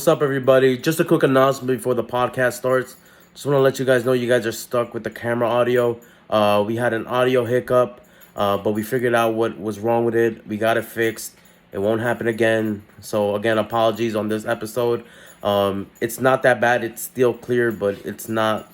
What's up, everybody? Just a quick announcement before the podcast starts. Just want to let you guys know you guys are stuck with the camera audio. We had an audio hiccup, but we figured out what was wrong with it. We got it fixed. It won't happen again. So again, apologies on this episode. It's not that bad. It's still clear, but it's not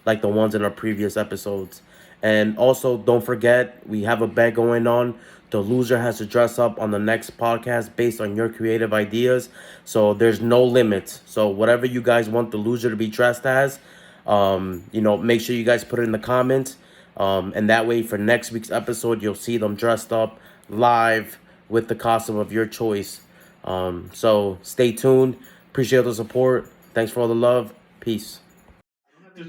like the ones in our previous episodes. And also, don't forget, we have a bet going on. The loser has to dress up on the next podcast based on your creative ideas. So there's no limits. So whatever you guys want the loser to be dressed as, make sure you guys put it in the comments. And that way, for next week's episode, you'll see them dressed up live with the costume of your choice. So stay tuned. Appreciate the support. Thanks for all the love. Peace. No,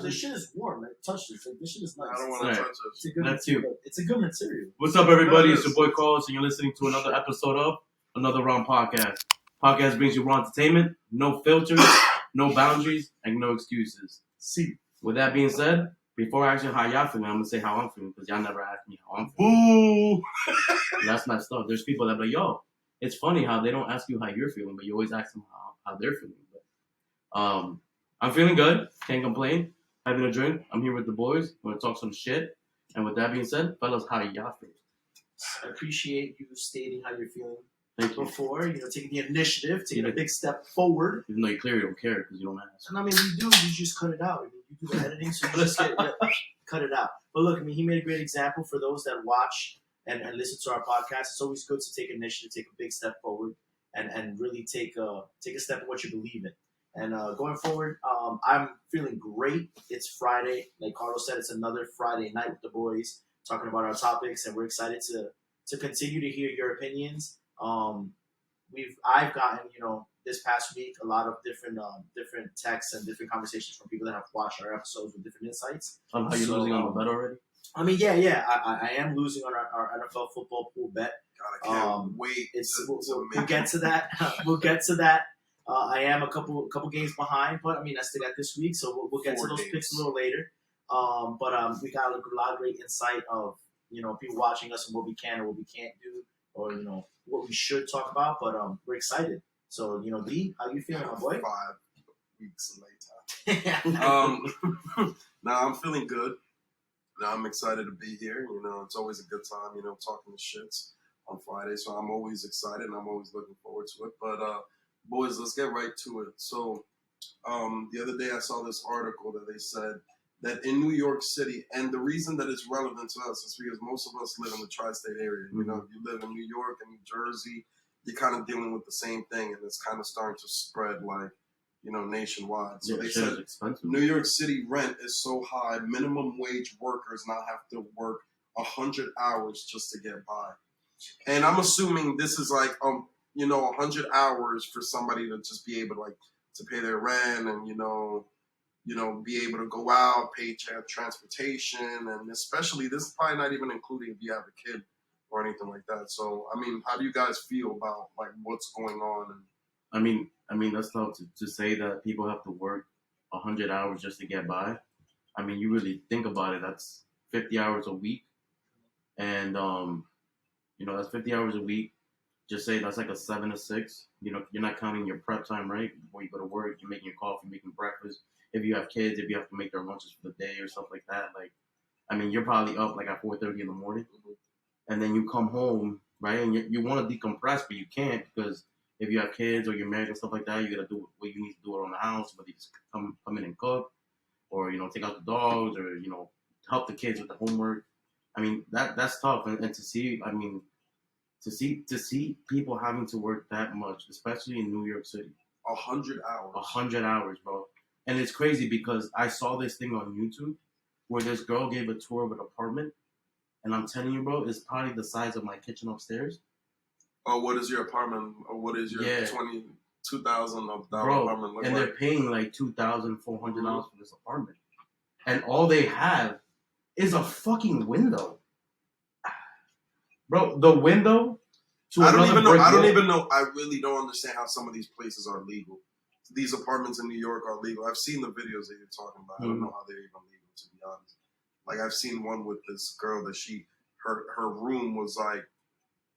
this shit is warm. Like, touch this. Like, this shit is nice. I don't want to touch it. It's a good That's material. It's a good material. What's up, everybody? It's your boy Carlos, and you're listening to another episode of Another Round Podcast. Podcast brings you raw entertainment, no filters, no boundaries, and no excuses. See. With that being said, before I ask you how y'all feeling, I'm going to say how I'm feeling, because y'all never asked me how I'm feeling. Boo! That's messed up. There's people that be like, yo, it's funny how they don't ask you how you're feeling, but you always ask them how they're feeling. But, I'm feeling good. Can't complain. Having a drink. I'm here with the boys. We're going to talk some shit. And with that being said, fellas, how y'all feel? I appreciate you stating how you're feeling Thank you. before, taking the initiative, taking a big step forward. Even though you clearly don't care because you don't ask. And I mean, you just cut it out. You do the editing, so you just cut it out. But look, he made a great example for those that watch and listen to our podcast. It's always good to take initiative, take a big step forward, and really take a step in what you believe in. And going forward, I'm feeling great. It's Friday. Like Carlos said, it's another Friday night with the boys talking about our topics, and we're excited to continue to hear your opinions. I've gotten, this past week a lot of different texts and different conversations from people that have watched our episodes with different insights. Are you losing on the bet already? I mean, yeah. I am losing on our NFL football pool bet. God, I can't wait. We'll get to that. We'll get to that. I am a couple games behind, but I mean I still got this week, so we'll get to those picks a little later. But we got a lot of great insight of people watching us and what we can or what we can't do, or what we should talk about. But we're excited. So D, how you feeling, my boy? 5 weeks later. Now I'm feeling good. Now I'm excited to be here. It's always a good time. Talking the shits on Friday, so I'm always excited and I'm always looking forward to it. But boys, let's get right to it. So, the other day I saw this article that they said that in New York City, and the reason that it's relevant to us is because most of us live in the tri-state area. Mm-hmm. You live in New York and New Jersey, you're kind of dealing with the same thing, and it's kind of starting to spread nationwide. So they said New York City rent is so high, minimum wage workers now have to work 100 hours just to get by. And I'm assuming this is like 100 hours for somebody to just be able to pay their rent and, be able to go out, pay transportation. And especially, this is probably not even including if you have a kid or anything like that. So, I mean, how do you guys feel about what's going on? I mean, that's tough to say that people have to work 100 hours just to get by. I mean, you really think about it, that's 50 hours a week. And, that's 50 hours a week. Just say that's like a 7 to 6. You're not counting your prep time, right? Before you go to work, you're making your coffee, making breakfast. If you have kids, if you have to make their lunches for the day or stuff like that, you're probably up at 4:30 in the morning, and then you come home, right? And you want to decompress, but you can't because if you have kids or you're married and stuff like that, you gotta do what you need to do around the house, whether you just come in and cook, or take out the dogs, or help the kids with the homework. I mean that's tough, and to see, To see people having to work that much, especially in New York City. 100 hours. 100 hours, bro. And it's crazy because I saw this thing on YouTube where this girl gave a tour of an apartment. And I'm telling you, bro, it's probably the size of my kitchen upstairs. Oh, what is your apartment? Or what is your $22,000 apartment look and like? They're paying $2,400 for this apartment. And all they have is a fucking window. Bro, the window to I don't even know. I really don't understand how some of these places are legal. These apartments in New York are legal. I've seen the videos that you're talking about. I don't know how they're even legal, to be honest. I've seen one with this girl that her room was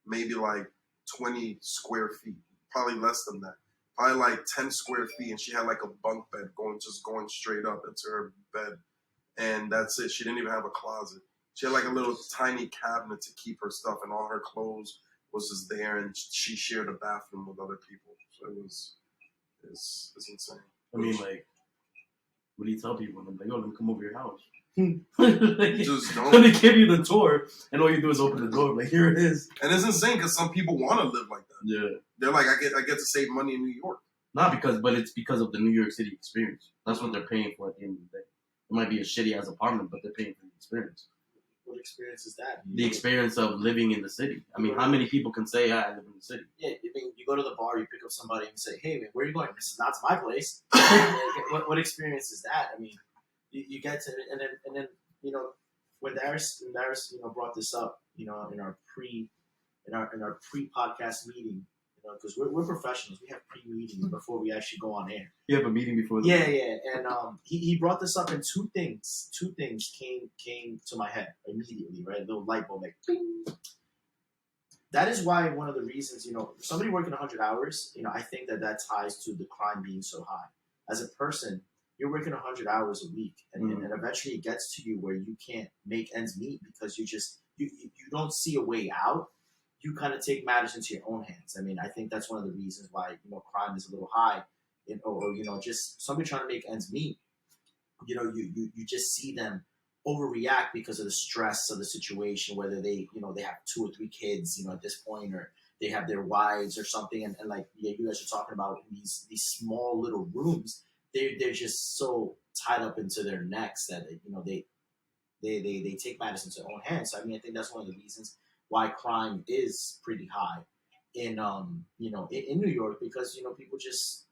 maybe 20 square feet, probably less than that. probably like 10 square feet, and she had like a bunk bed going straight up into her bed, and that's it. She didn't even have a closet. She had like a little tiny cabinet to keep her stuff, and all her clothes was just there, and she shared a bathroom with other people. So it's insane. I mean, like, what do you tell people? I'm like, oh, let me come over your house. Just don't. Let me give you the tour, and all you do is open the door. Like, here it is. And it's insane because some people want to live like that. Yeah. They're like, I get to save money in New York. Not but it's because of the New York City experience. That's what they're paying for at the end of the day. It might be a shitty ass apartment, but they're paying for the experience. What experience is that? The experience of living in the city. I mean, how many people can say, I live in the city? Yeah, you go to the bar, you pick up somebody and say, hey, man, where are you going? This is not to my place. what experience is that? I mean, you get to, and then you know, when Darius brought this up, in our pre-podcast meeting, because we're professionals, we have pre-meetings before we actually go on air. You have a meeting before. Yeah, and he brought this up, and two things came to my head immediately, right? A little light bulb, like, bing. That is why one of the reasons, somebody working 100 hours, I think that ties to the crime being so high. As a person, you're working 100 hours a week, and eventually it gets to you where you can't make ends meet because you don't see a way out. You kind of take matters into your own hands. I mean, I think that's one of the reasons why crime is a little high, or just somebody trying to make ends meet. You just see them overreact because of the stress of the situation, whether they have 2 or 3 kids at this point, or they have their wives or something, and like you guys are talking about these small little rooms. They're just so tied up into their necks that they take matters into their own hands. So I mean, I think that's one of the reasons why crime is pretty high in in New York, because people just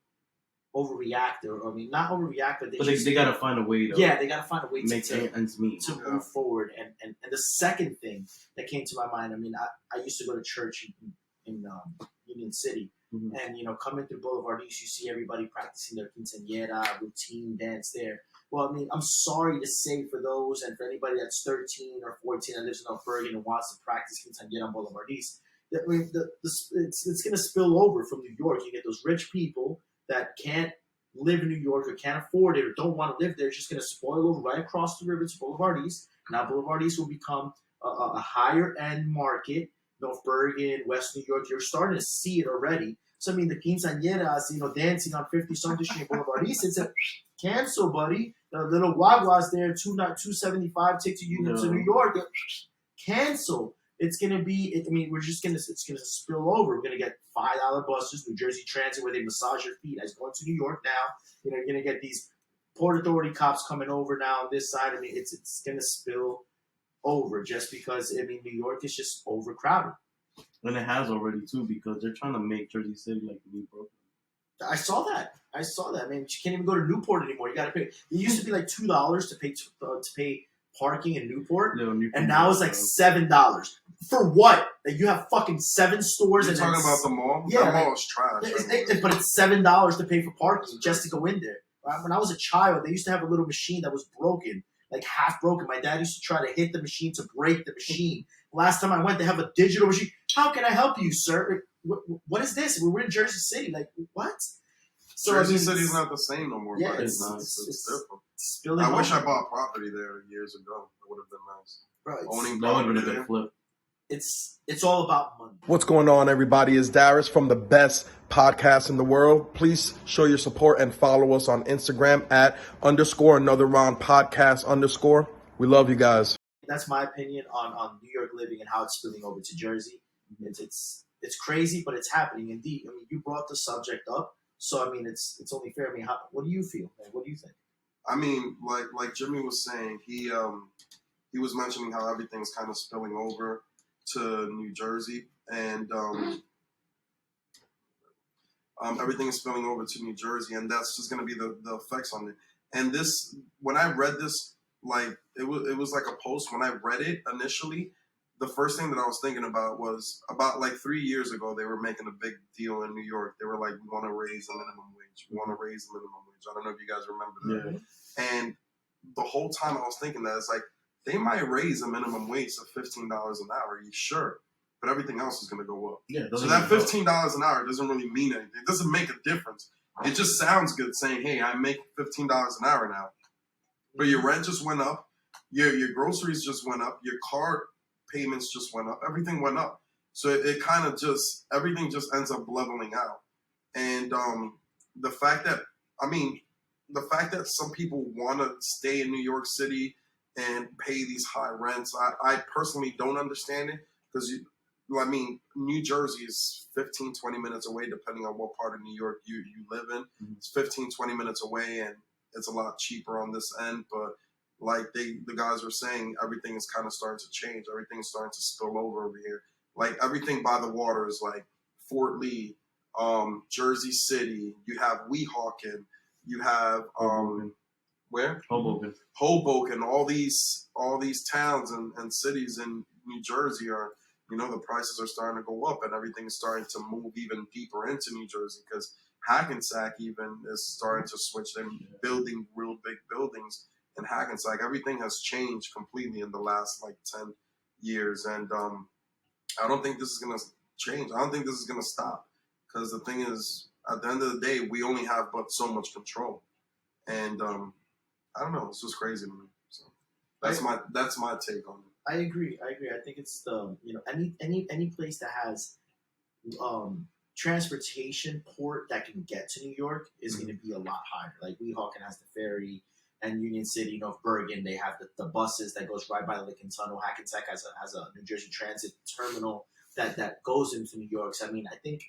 overreact, or I mean not overreact, but they gotta find a way to they gotta find a way make ends meet to move forward. And the second thing that came to my mind, I mean, I used to go to church in Union City. Mm-hmm. And coming through Boulevard East, you see everybody practicing their quinceañera routine dance there. Well, I mean, I'm sorry to say for those, and for anybody that's 13 or 14 that lives in North Bergen and wants to practice quinceañera on Boulevard East, I mean, it's going to spill over from New York. You get those rich people that can't live in New York or can't afford it or don't want to live there. It's just going to spoil over right across the river to Boulevard East. Now, Boulevard East will become a higher end market. North Bergen, West New York, you're starting to see it already. So, I mean, the quinceañeras, dancing on 50-something Street Boulevard East, it's a cancel, buddy. The little Guaguas there, $2.75, take to Union to New York, cancel. It's going to be, I mean, it's going to spill over. We're going to get $5 buses, New Jersey Transit, where they massage your feet. As going to New York now, you're going to get these Port Authority cops coming over now on this side. I mean, it's going to spill over just because, I mean, New York is just overcrowded. And it has already, too, because they're trying to make Jersey City like the new Brooklyn. I saw that. I mean, you can't even go to Newport anymore. You got to pay. It used to be like $2 to pay parking in Newport, and now it's like $7. For what? Like, you have fucking 7 stores. You're talking about the mall? Yeah, that mall is trash. But it's $7 to pay for parking just to go in there. When I was a child, they used to have a little machine that was broken, like half broken. My dad used to try to hit the machine to break the machine. Last time I went, they have a digital machine. How can I help you, sir? What is this? We're in Jersey City. Like, what? So, Jersey City's not the same no more. Yeah, it's different. I wish I bought property there years ago. It would have been nice. Bro, owning that would property have been a there. flip. It's all about money. What's going on, everybody? It's Darius from the best podcast in the world. Please show your support and follow us on Instagram at _anotherroundpodcast_. We love you guys. That's my opinion on New York living and how it's spilling over to Jersey. It's crazy, but it's happening indeed. I mean, you brought the subject up, so I mean, it's only fair. I mean, what do you feel? What do you think? I mean, like Jimmy was saying, he was mentioning how everything's kind of spilling over to New Jersey, and everything is spilling over to New Jersey, and that's just going to be the effects on it. And this, when I read this, like it was like a post. When I read it initially, the first thing that I was thinking about was about like 3 years ago, they were making a big deal in New York. They were like, we want to raise the minimum wage. We want to raise the minimum wage. I don't know if you guys remember that. Yeah. And the whole time I was thinking that, it's like, they might raise a minimum wage to $15 an hour, sure. but everything else is going to go up. Yeah. So that $15 an hour doesn't really mean anything. It doesn't make a difference. It just sounds good saying, hey, I make $15 an hour now. But your rent just went up. Your groceries just went up. Your car payments just went up. Everything went up. So it kind of just, everything just ends up leveling out. And the fact that some people want to stay in New York City and pay these high rents, I personally don't understand it because, New Jersey is 15, 20 minutes away, depending on what part of New York you live in. Mm-hmm. It's 15, 20 minutes away, and it's a lot cheaper on this end. But like the guys were saying, everything is kind of starting to change. Everything's starting to spill over here. Like everything by the water is like Fort Lee, Jersey City. You have Weehawken. You have where? Hoboken. All these towns and cities in New Jersey are, the prices are starting to go up, and everything is starting to move even deeper into New Jersey because Hackensack even is starting to switch. They're building real big buildings in Hackensack. Everything has changed completely in the last 10 years, and I don't think this is going to change. I don't think this is going to stop because the thing is, at the end of the day, we only have but so much control, and I don't know. It's just crazy to me. So that's my take on it. I agree. I think it's the any place that has transportation port that can get to New York is going to be a lot higher. Like Weehawken has the ferry, and Union City, North Bergen, they have the buses that goes right by the Lincoln Tunnel. Hackensack has a New Jersey Transit terminal that goes into New York. So I think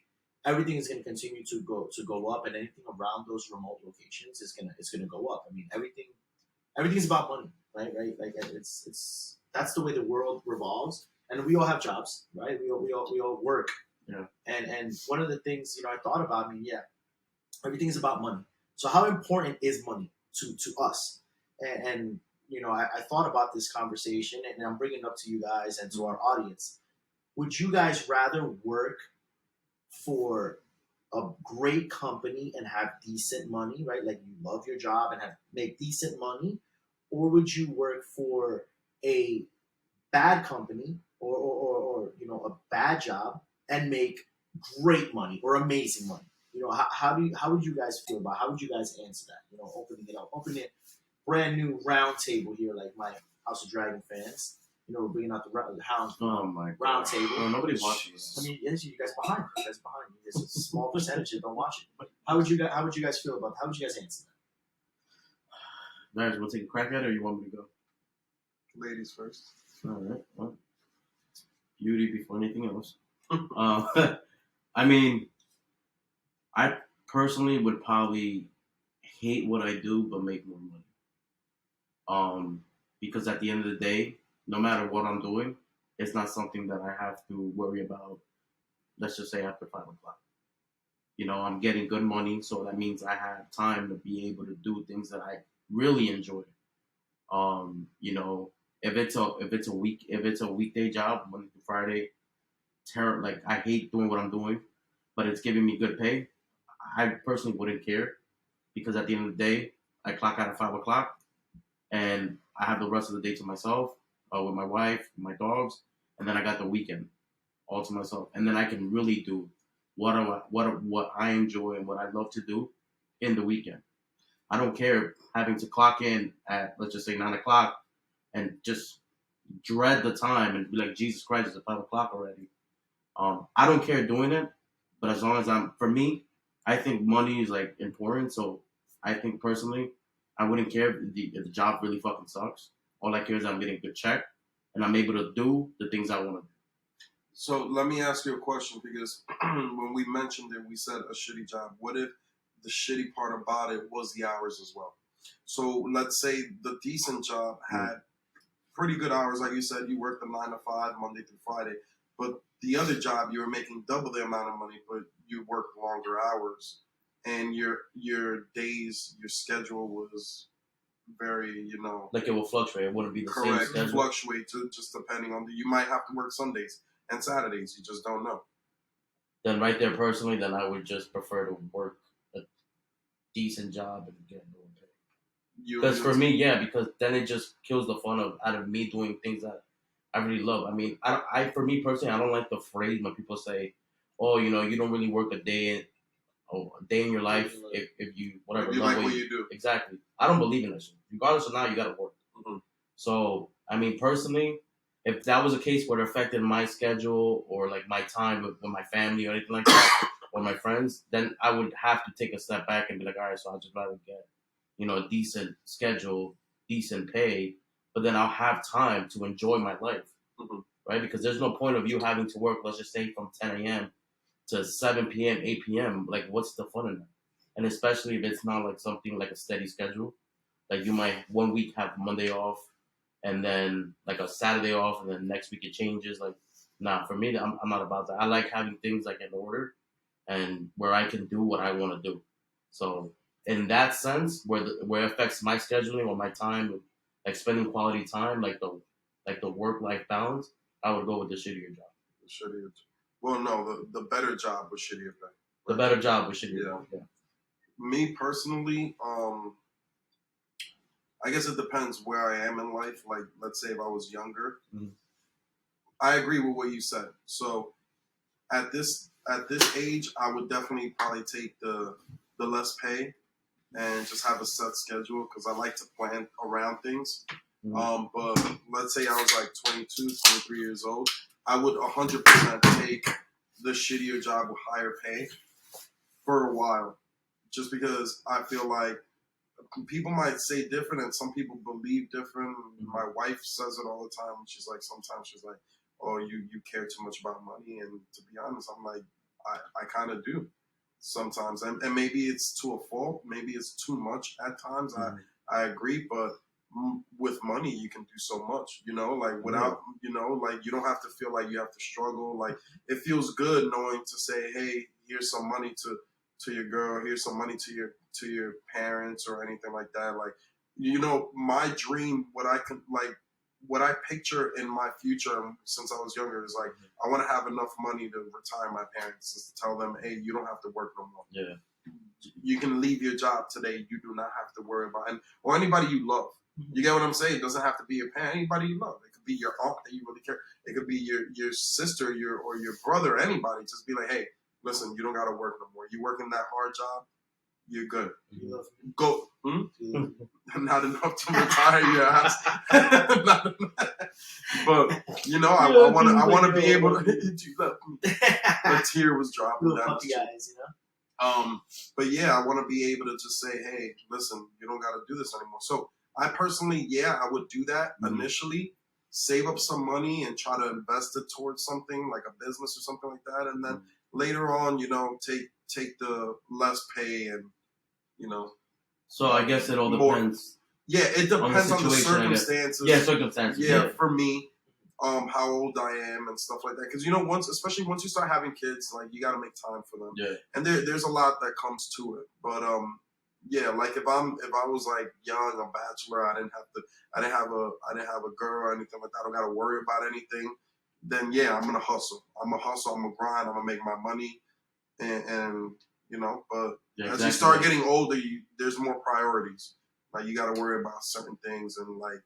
everything is going to continue to go up, and anything around those remote locations is gonna go up. I mean, everything's about money, right? Like it's that's the way the world revolves, and we all have jobs, right? We all work. Yeah. And one of the things I thought about, everything is about money. So how important is money to us? And I thought about this conversation, and I'm bringing it up to you guys and to our audience. Would you guys rather work for a great company and have decent money, right? Like you love your job and make decent money, or would you work for a bad company or a bad job and make great money or amazing money? How would you guys feel about? How would you guys answer that? Opening it, brand new round table here, like my House of Dragon fans. We're bringing out the hound round table. Oh, nobody watches. Yes, you guys behind. There's a small percentage that don't watch it. How would you guys feel about? How would you guys answer that? Guys, we'll take a crack at it, or you want me to go? Ladies first. All right. Well, beauty before anything else. I personally would probably hate what I do, but make more money. Because at the end of the day, no matter what I'm doing, it's not something that I have to worry about, let's just say after 5 o'clock. I'm getting good money, so that means I have time to be able to do things that I really enjoy. If it's a weekday job, Monday through Friday, I hate doing what I'm doing, but it's giving me good pay, I personally wouldn't care, because at the end of the day, I clock out at 5 o'clock, and I have the rest of the day to myself, with my wife, my dogs, and then I got the weekend all to myself, and then I can really do what I enjoy and what I love to do in the weekend. I don't care having to clock in at, let's just say, 9 o'clock and just dread the time and be like, Jesus Christ, it's 5 o'clock already. I don't care doing it, but as long as for me, I think money is important. So I think personally, I wouldn't care if the job really fucking sucks. All I care is I'm getting a good check and I'm able to do the things I want to do. So let me ask you a question, because when we mentioned it, we said a shitty job. What if the shitty part about it was the hours as well? So let's say the decent job had pretty good hours. Like you said, you worked the 9 to 5, Monday through Friday. But the other job, you were making double the amount of money, but you worked longer hours. And your days, your schedule was very, it will fluctuate. It wouldn't be the same schedule. Correct. Fluctuate just depending on you might have to work Sundays and Saturdays. You just don't know. Then right there, personally, then I would just prefer to work a decent job and get no pay. Because for me, because then it just kills the fun out of me doing things that I really love. I mean, for me personally, I don't like the phrase when people say, "Oh, you know, you don't really work a day in your life if you whatever If you love like what you do." Exactly. I don't believe in that shit. Regardless of now, you gotta work. Mm-hmm. So I mean, personally, if that was a case where it affected my schedule or like my time with my family or anything like that, or my friends, then I would have to take a step back and be like, all right, so I'll just rather get, you know, a decent schedule, decent pay, but then I'll have time to enjoy my life, Mm-hmm. right? Because there's no point of you having to work, let's just say from 10 a.m. to 7 p.m., 8 p.m. Like, what's the fun in that? And especially if it's not like something like a steady schedule. Like, you might 1 week have Monday off and then like a Saturday off and then next week it changes. Like, nah, for me, I'm not about that. I like having things like in order and where I can do what I want to do. So, in that sense, where it affects my scheduling or my time, like spending quality time, like the work life balance, I would go with the shittier job. The shittier. Well, no, the better job was shittier pay. The better job was shittier. Yeah. Yeah. Me personally, I guess it depends where I am in life. Like, let's say if I was younger, Mhm. I agree with what you said. So at this age, I would definitely probably take the less pay and just have a set schedule because I like to plan around things. Mhm. But let's say I was like 22, 23 years old, I would 100% take the shittier job with higher pay for a while, just because I feel like people might say different and some people believe different. My wife says it all the time. Sometimes she's like, oh, you care too much about money. And to be honest, I'm like, I kind of do sometimes. And maybe it's to a fault. Maybe it's too much at times. I agree. But with money, you can do so much, you know, like without, you know, like you don't have to feel like you have to struggle. Like it feels good knowing to say, hey, here's some money to your girl, here's some money to your parents or anything like that. Like, you know, my dream, what I picture in my future since I was younger is like, I want to have enough money to retire my parents, is to tell them, hey, you don't have to work no more. Yeah. You can leave your job today. You do not have to worry about it. Or anybody you love. You get what I'm saying? It doesn't have to be your parent. Anybody you love. It could be your aunt that you really care. It could be your sister, or your brother, anybody. Just be like, hey, listen, you don't got to work no more. You working that hard job, you're good. You love me. Go. Not enough to retire your ass. Not enough. But you know, I want to be able to. You love me. A tear was dropping Little down. puppy eyes, you know. But yeah, I want to be able to just say, hey, listen, you don't got to do this anymore. So I personally, yeah, I would do that initially, save up some money and try to invest it towards something like a business or something like that. And then later on, you know, take the less pay and, you know. So I guess it all depends. Yeah, it depends on the circumstances. Yeah, circumstances. Yeah, for me. How old I am and stuff like that. Because, you know, especially once you start having kids, like, you got to make time for them. Yeah. And there's a lot that comes to it. But, yeah, like if I was like young, a bachelor, I didn't have a girl or anything like that. I don't got to worry about anything. Then, yeah, I'm going to hustle. I'm going to grind. I'm going to make my money. And you know, but as you start getting older, there's more priorities. Like, you got to worry about certain things, and like,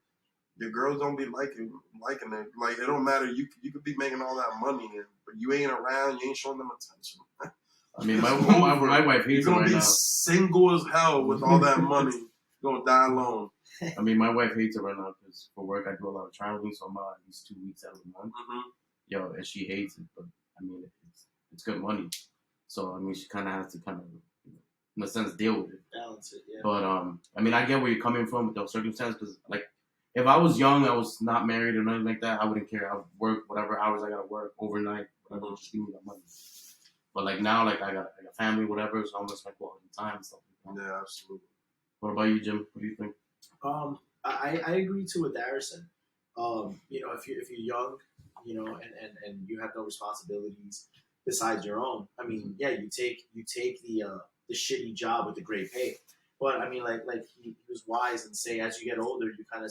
your girls don't be liking it. Like, it don't matter. You could be making all that money, but you ain't around. You ain't showing them attention. I mean, my wife hates it right now. You're gonna be single as hell with all that money. You're gonna die alone. I mean, my wife hates it right now because for work I do a lot of traveling, so I'm out at least 2 weeks out of the month. Yo, and she hates it, but I mean, it's good money. So I mean, she kind of has to in a sense, deal with it. Balance it, yeah. But I mean, I get where you're coming from with those circumstances. Because like, if I was young, I was not married or nothing like that, I wouldn't care. I would work whatever hours I gotta work overnight, whatever, just give me that money. But like now, like I got a family, whatever, so I'm gonna spend quality time and stuff like that. Yeah, absolutely. What about you, Jim? What do you think? I agree too with Harrison. You know, if you're young, you know, and you have no responsibilities besides your own, I mean, yeah, you take the shitty job with the great pay. But I mean, like he was wise and say, as you get older, you kind of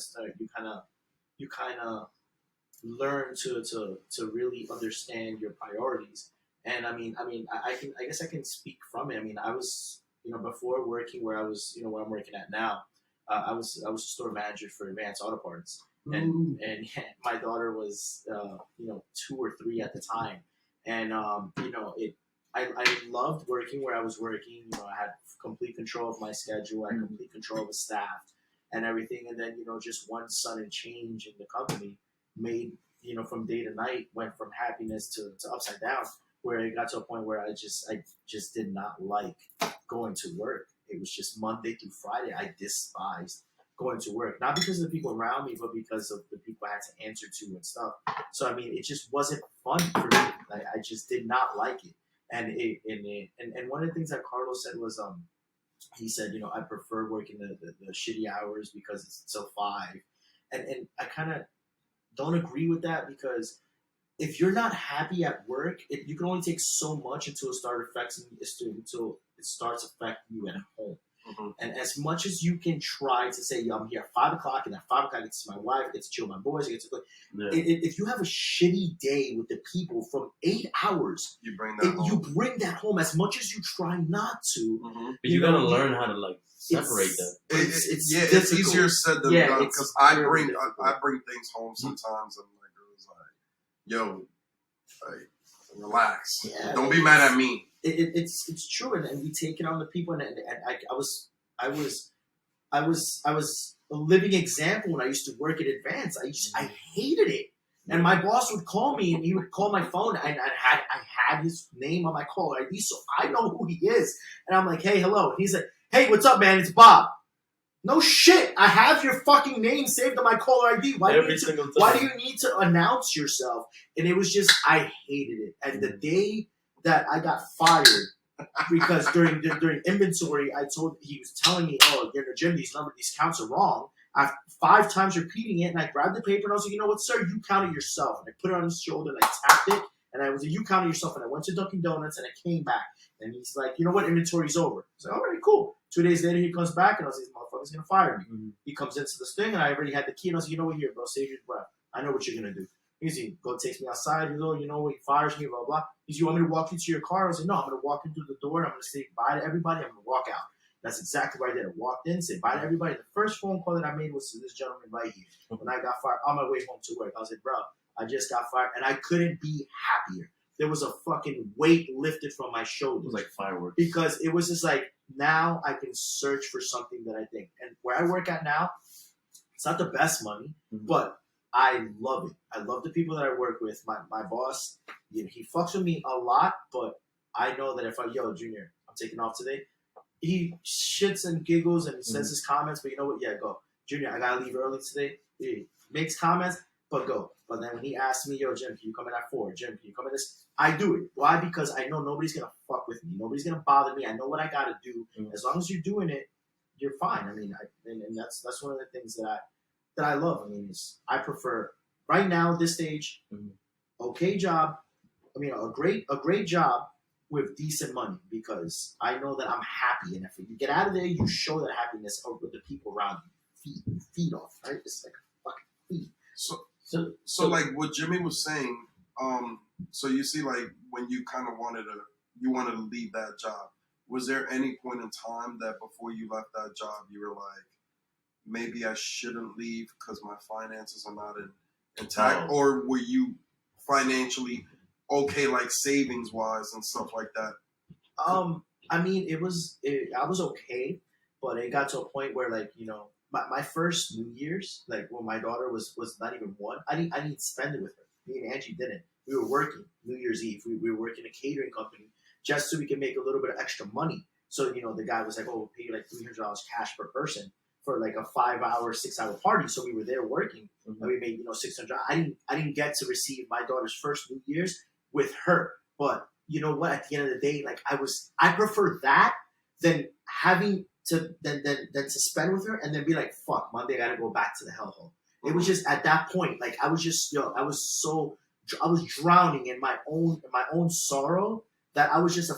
learn to really understand your priorities. And I guess I can speak from it. I mean, I was, you know, before working where I was, you know, where I'm working at now, I was a store manager for Advanced Auto Parts, and my daughter was 2 or 3 at the time, and I loved working where I was working. I had complete control of my schedule, I had complete control of the staff and everything, and then just one sudden change in the company made from day to night went from happiness to upside down, where it got to a point where I just did not like going to work. It was just Monday through Friday. I despised going to work, not because of the people around me, but because of the people I had to answer to and stuff. So I mean, it just wasn't fun for me. I just did not like it. And one of the things that Carlos said was he said, I prefer working the shitty hours because it's until 5. And I kind of don't agree with that, because if you're not happy at work, you can only take so much until it starts affecting you at home. Mm-hmm. And as much as you can try to say, I'm here at 5 o'clock, and at 5 o'clock I get to see my wife, I get to chill with my boys, I get to play. Yeah. If you have a shitty day with the people from 8 hours, you bring that home. As much as you try not to. Mm-hmm. But you gotta learn how to separate that. It's easier said than done, because I bring things home sometimes, and my girl's like, yo, relax. Yeah, don't be mad at me. It's true, and we take it on the people, and I was a living example when I used to work at Advance. I hated it, and my boss would call me, and he would call my phone, and I had his name on my caller ID, so I know who he is, and I'm like, hey, hello, and he's like, hey, what's up, man? It's Bob. No shit, I have your fucking name saved on my caller ID. Why do you need to announce yourself? And it was just, I hated it. And the day that I got fired, because during inventory, he was telling me, oh, you're in the gym, these counts are wrong. I 5 times repeating it, and I grabbed the paper, and I was like, you know what, sir, you counted yourself. And I put it on his shoulder, and I tapped it, and I was like, you counted yourself. And I went to Dunkin' Donuts, and I came back. And he's like, you know what, inventory's over. I was like, all right, cool. 2 days later, he comes back, and I was like, this motherfucker's going to fire me. Mm-hmm. He comes into this thing, and I already had the key, and I was like, you know what, here, bro, save your breath. I know what you're going to do. He's like, takes me outside. He's like, you know what, he fires me, blah, blah. He's like, you want me to walk you to your car? I was like, no, I'm going to walk into the door, and I'm going to say bye to everybody. I'm going to walk out. That's exactly what I did. I walked in, said bye to everybody. The first phone call that I made was to this gentleman right here. When I got fired, on my way home to work, I was like, bro, I just got fired, and I couldn't be happier. There was a fucking weight lifted from my shoulders. It was like fireworks. Because it was just like, now I can search for something that I think. And where I work at now, it's not the best money, but I love it. I love the people that I work with. My boss, he fucks with me a lot, but I know that if Junior, I'm taking off today, he shits and giggles and says his comments, but you know what? Yeah, go. Junior, I got to leave early today. He makes comments, but go. But then when he asks me, yo, Jim, can you come in at 4? Jim, can you come in this? I do it. Why? Because I know nobody's going to fuck with me. Nobody's going to bother me. I know what I got to do. As long as you're doing it, you're fine. I mean, and that's one of the things that I love. I mean, I prefer, right now, at this stage, okay job. I mean, a great job with decent money, because I know that I'm happy. And if you get out of there, you show that happiness with the people around you. Feed off, right? It's like a fucking feed. So like what Jimmy was saying, so you see, like when you kind of wanted to leave that job, was there any point in time that before you left that job you were like, maybe I shouldn't leave because my finances are not intact, or were you financially okay, like savings wise and stuff like that? I mean, I was okay, but it got to a point where, like, my first New Year's, like when my daughter was not even 1, I didn't spend it with her. Me and Angie didn't. We were working New Year's Eve. We were working a catering company just so we could make a little bit of extra money. So, the guy was like, oh, we'll pay you like $300 cash per person for like a 5-hour, 6-hour party. So we were there working, and we made, $600. I didn't get to receive my daughter's first New Year's with her. But you know what? At the end of the day, like I prefer that than having to to spend with her and then be like, fuck, Monday I gotta go back to the hellhole. It was just at that point, like I was just, I was drowning in my own sorrow that I was just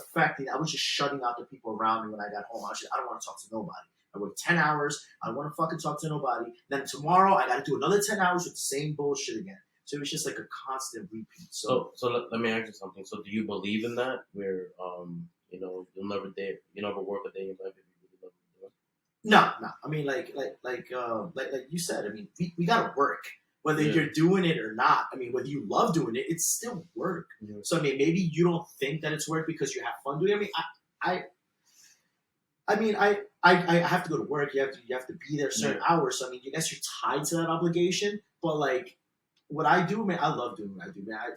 shutting out the people around me when I got home. I don't want to talk to nobody. I work 10 hours. I don't want to fucking talk to nobody. Then tomorrow I got to do another 10 hours with the same bullshit again. So it was just like a constant repeat. So let me ask you something. So do you believe in that, where you'll never work a day in your life if you really love what you're doing? No. I mean, like you said. I mean, we gotta work. Whether you're doing it or not, I mean, whether you love doing it, it's still work. Yeah. So I mean, maybe you don't think that it's work because you have fun doing it. I have to go to work. You have to be there certain hours. So I mean, I guess you're tied to that obligation. But like, what I do, man, I love doing what I do, man. I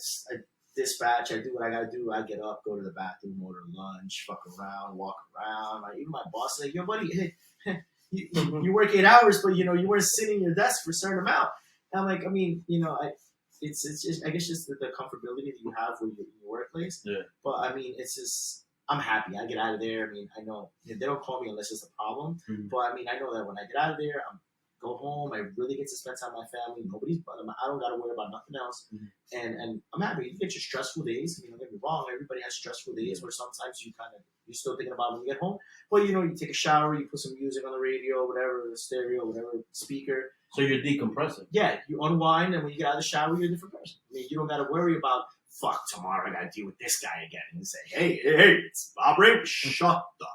dispatch. I do what I gotta do. I get up, go to the bathroom, order lunch, fuck around, walk around. Like, even my boss is like, yo, buddy, hey, you work 8 hours, but you weren't sitting in your desk for a certain amount. And I'm like, I mean, it's just, I guess, just the comfortability that you have with your workplace. Yeah. But I mean, it's just, I'm happy. I get out of there. I mean, I know they don't call me unless it's a problem. Mm-hmm. But I mean, I know that when I get out of there, go home. I really get to spend time with my family. I don't got to worry about nothing else. Mm-hmm. And I'm happy. You get your stressful days. I mean, don't get me wrong. Everybody has stressful days where sometimes you're still thinking about when you get home. But you take a shower, you put some music on the radio, whatever, the stereo, whatever, speaker. So you're decompressing. Yeah, you unwind, and when you get out of the shower, you're a different person. I mean, you don't got to worry about, fuck, tomorrow I got to deal with this guy again. And say, hey, it's Bob Ray. Shut the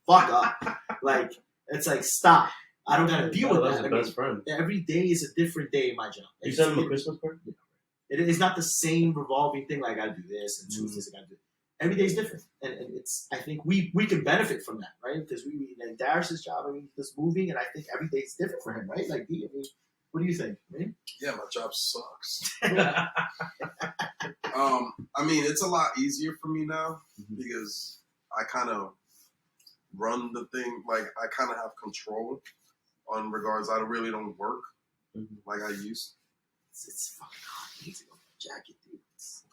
fuck up. Like, it's like, stop. I don't got to deal with that. Best friend. Every day is a different day in my job. You send him a Christmas card? It's not the same revolving thing. Like, I got to do this, and Tuesdays I got to do it. Every day is different. And it's, I think we can benefit from that, right? Because like Darius's job, I mean, he's moving, and I think every day is different for him, right? Like, I mean, what do you think, man? Yeah, my job sucks. I mean, it's a lot easier for me now because I kind of run the thing. Like, I kind of have control on regards. I really don't work like I used. It's fucking hard. I need to go for a jacket, dude. It's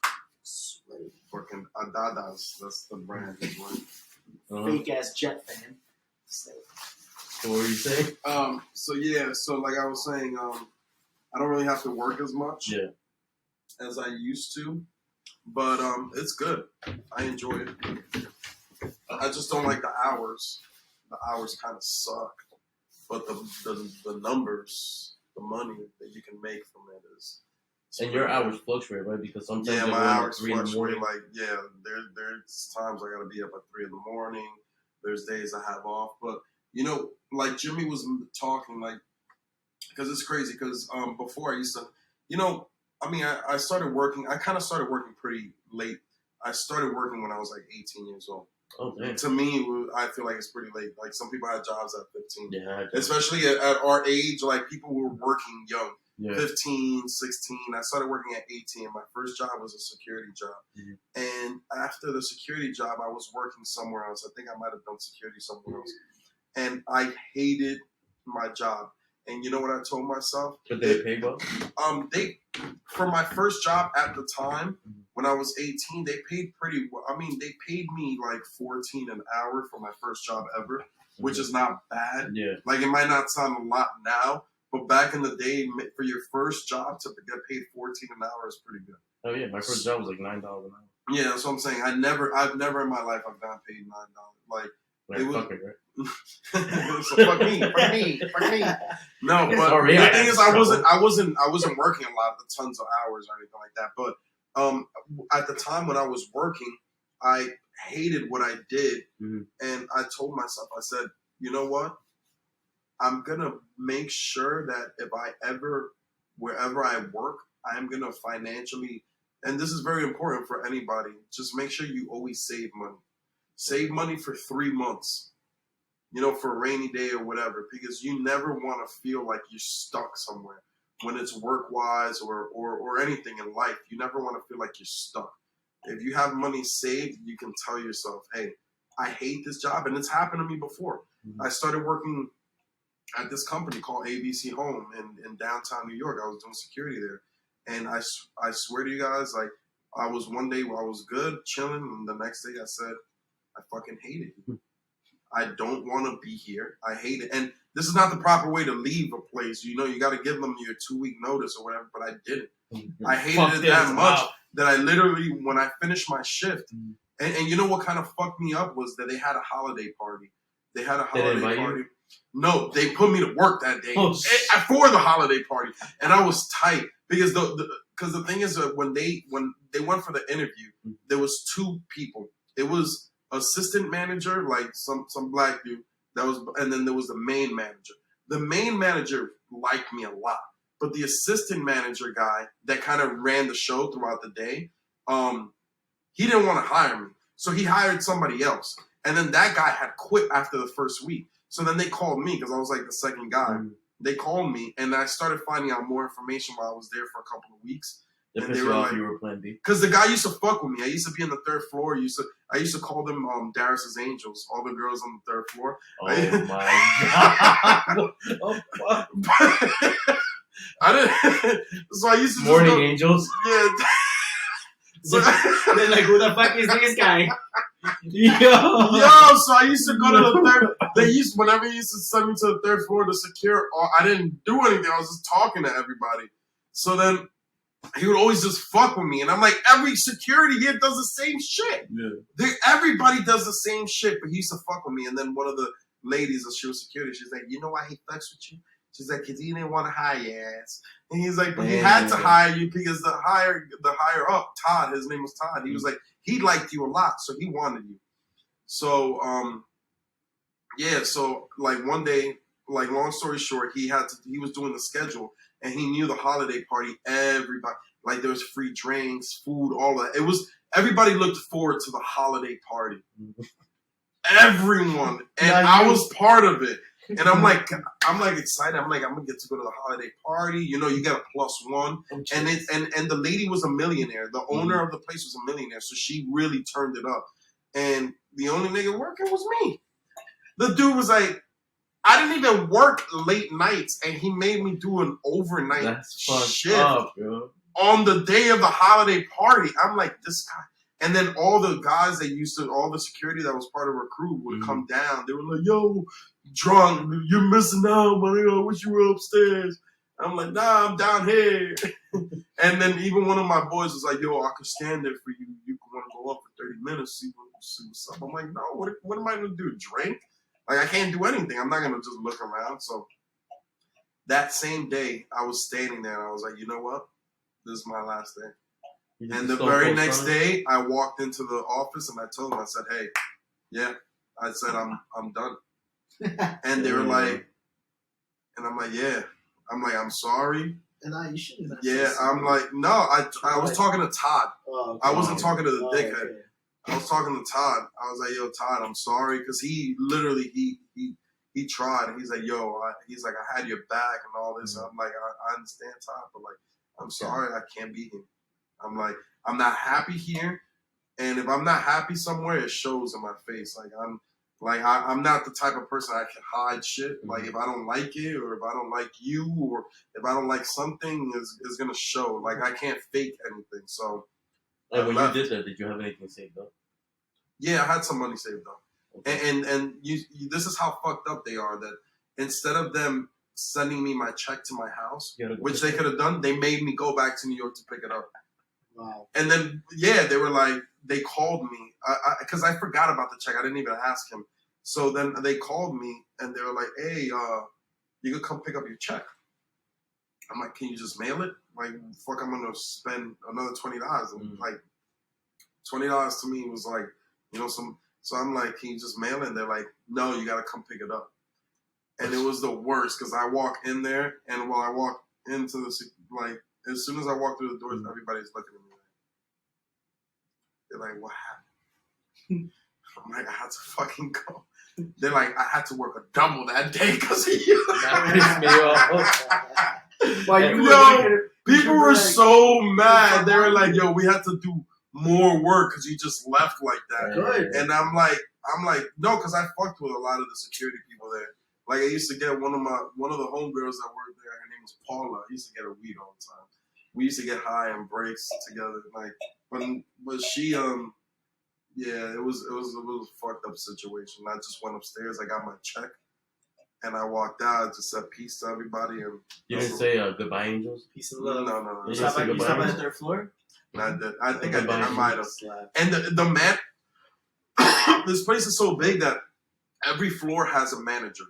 sweaty. Working Adadas. That's the brand. Fake ass Jet fan. So what were you saying? So like I was saying, I don't really have to work as much as I used to, but it's good. I enjoy it. I just don't like the hours. The hours kind of suck, but the numbers, the money that you can make from it is. And your hours fluctuate, right? Because sometimes my hours 3 in the morning. fluctuate. Like there's times I gotta be up at 3 in the morning. There's days I have off, but like Jimmy was talking, like, because it's crazy. Because before I used to, I mean, I started working. I kind of started working pretty late. I started working when I was like 18 years old. Oh, damn. To me, I feel like it's pretty late. Like, some people had jobs at 15. Yeah. Especially at our age, like, people were working young. Yeah. 15, 16. I started working at 18. My first job was a security job. Mm-hmm. And after the security job, I was working somewhere else. I think I might have done security somewhere else. And I hated my job. And you know what I told myself? But they pay well? For my first job at the time, when I was 18, they paid pretty well. I mean, they paid me like $14 an hour for my first job ever, which is not bad. Yeah. Like, it might not sound a lot now, but back in the day, for your first job to get paid $14 an hour is pretty good. Oh yeah, my first job was like $9 an hour. Yeah, that's what I'm saying. I've never in my life I've gotten paid $9. Like, it was. Fuck it, right? So fuck me. No, but sorry, the thing is, I wasn't working a lot of tons of hours or anything like that. But at the time when I was working, I hated what I did, and I told myself, I said, you know what? I'm gonna make sure that wherever I work, I'm gonna financially, and this is very important for anybody. Just make sure you always save money. Save money for 3 months. For a rainy day or whatever, because you never want to feel like you're stuck somewhere when it's work-wise or anything in life. You never want to feel like you're stuck. If you have money saved, you can tell yourself, hey, I hate this job. And it's happened to me before. I started working at this company called ABC Home in downtown New York. I was doing security there. And I swear to you guys, like, one day I was good, chilling, and the next day I said, I fucking hate it. I don't want to be here. I hate it. And this is not the proper way to leave a place. You got to give them your 2-week notice or whatever, but I didn't. I hated it that much that I literally, when I finished my shift, and you know what kind of fucked me up was that they had a holiday party. They had a holiday party. No, they put me to work that day for the holiday party. And I was tight because the thing is that when they went for the interview, there was 2 people. It was assistant manager, like some black dude, And then there was the main manager. The main manager liked me a lot, but the assistant manager guy that kind of ran the show throughout the day, he didn't want to hire me, so he hired somebody else. And then that guy had quit after the first week. So then they called me because I was like the second guy. They called me, and I started finding out more information while I was there for a couple of weeks. And they were like, you were Plan B? Because the guy used to fuck with me. I used to be on the third floor. I used to call them Darius's Angels, all the girls on the third floor. Oh my God. What the fuck? I didn't. So I used to Morning Angels? Yeah. So, they're like, who the fuck is this guy? Yo, so I used to go to the third. Whenever he used to send me to the third floor to secure, I didn't do anything. I was just talking to everybody. So then he would always just fuck with me, and I'm like, every security here does the same shit. Yeah. Everybody does the same shit, but he used to fuck with me. And then one of the ladies that she was security, she's like, you know why he fucks with you? She's like, because he didn't want to hire your ass. And he's like, but he had to hire you because the higher up, Todd, his name was Todd. He was like, he liked you a lot, so he wanted you. So, so like one day, like long story short, he was doing the schedule, and he knew the holiday party, everybody, like there was free drinks, food, all that. Everybody looked forward to the holiday party. Everyone. And I was part of it. And I'm like excited. I'm gonna get to go to the holiday party. You know, you get a +1. And the lady was a millionaire. The owner of the place was a millionaire, so she really turned it up. And the only nigga working was me. The dude was like, I didn't even work late nights, and he made me do an overnight shift on the day of the holiday party. I'm like, this guy. And then all the guys all the security that was part of our crew would come down. They were like, yo, drunk, you're missing out, man. I wish you were upstairs. I'm like, nah, I'm down here. And then even one of my boys was like, yo, I could stand there for you. You want to go up for 30 minutes, see what's up. I'm like, no, what am I going to do? Drink? Like, I can't do anything. I'm not going to just look around. So that same day, I was standing there, and I was like, you know what? This is my last day. And the very next day, I walked into the office, and I told them, I said, hey, yeah. I said, I'm done. And they were like, and I'm like, yeah. I'm like, I'm sorry. And you shouldn't have. Yeah, I'm like, no, I was talking to Todd. Oh, okay. I wasn't talking to the dickhead. Okay. I was talking to Todd. I was like, yo, Todd, I'm sorry. Because he literally, he tried. And he's like, yo, I had your back and all this. And I'm like, I understand, Todd, but like, I'm sorry, I can't be here. I'm like, I'm not happy here. And if I'm not happy somewhere, it shows in my face. I'm not the type of person I can hide shit. Like, if I don't like it, or if I don't like you, or if I don't like something, is gonna show. Like, I can't fake anything. So, like when you did that, did you have anything saved up? Yeah, I had some money saved up. Okay. And you, this is how fucked up they are. That instead of them sending me my check to my house, which they could have done, they made me go back to New York to pick it up. Wow. And then, they were like, they called me because I forgot about the check. I didn't even ask him. So then they called me, and they were like, hey, you could come pick up your check. I'm like, can you just mail it? Like, fuck, I'm going to spend another $20. And like, $20 to me was like, so I'm like, can you just mail it? And they're like, no, you got to come pick it up. And it was the worst because I walk in there, and while I walk into as soon as I walk through the doors, everybody's looking at me. They're like, what happened? I'm like, I had to fucking go. They're like, I had to work a double that day because of you. People were so mad. They were like, yo, we had to do more work because you just left like that. Good. And I'm like, no, because I fucked with a lot of the security people there. Like, I used to get one of the homegirls that worked there. Her name was Paula. I used to get her weed all the time. We used to get high and breaks together. Like, but she, it was a fucked up situation. I just went upstairs. I got my check, and I walked out. I just said peace to everybody. And you didn't say goodbye, angels? Peace and love. No. You stopped by the third floor? I did. I think I did. I might have. And the man, this place is so big that every floor has a manager.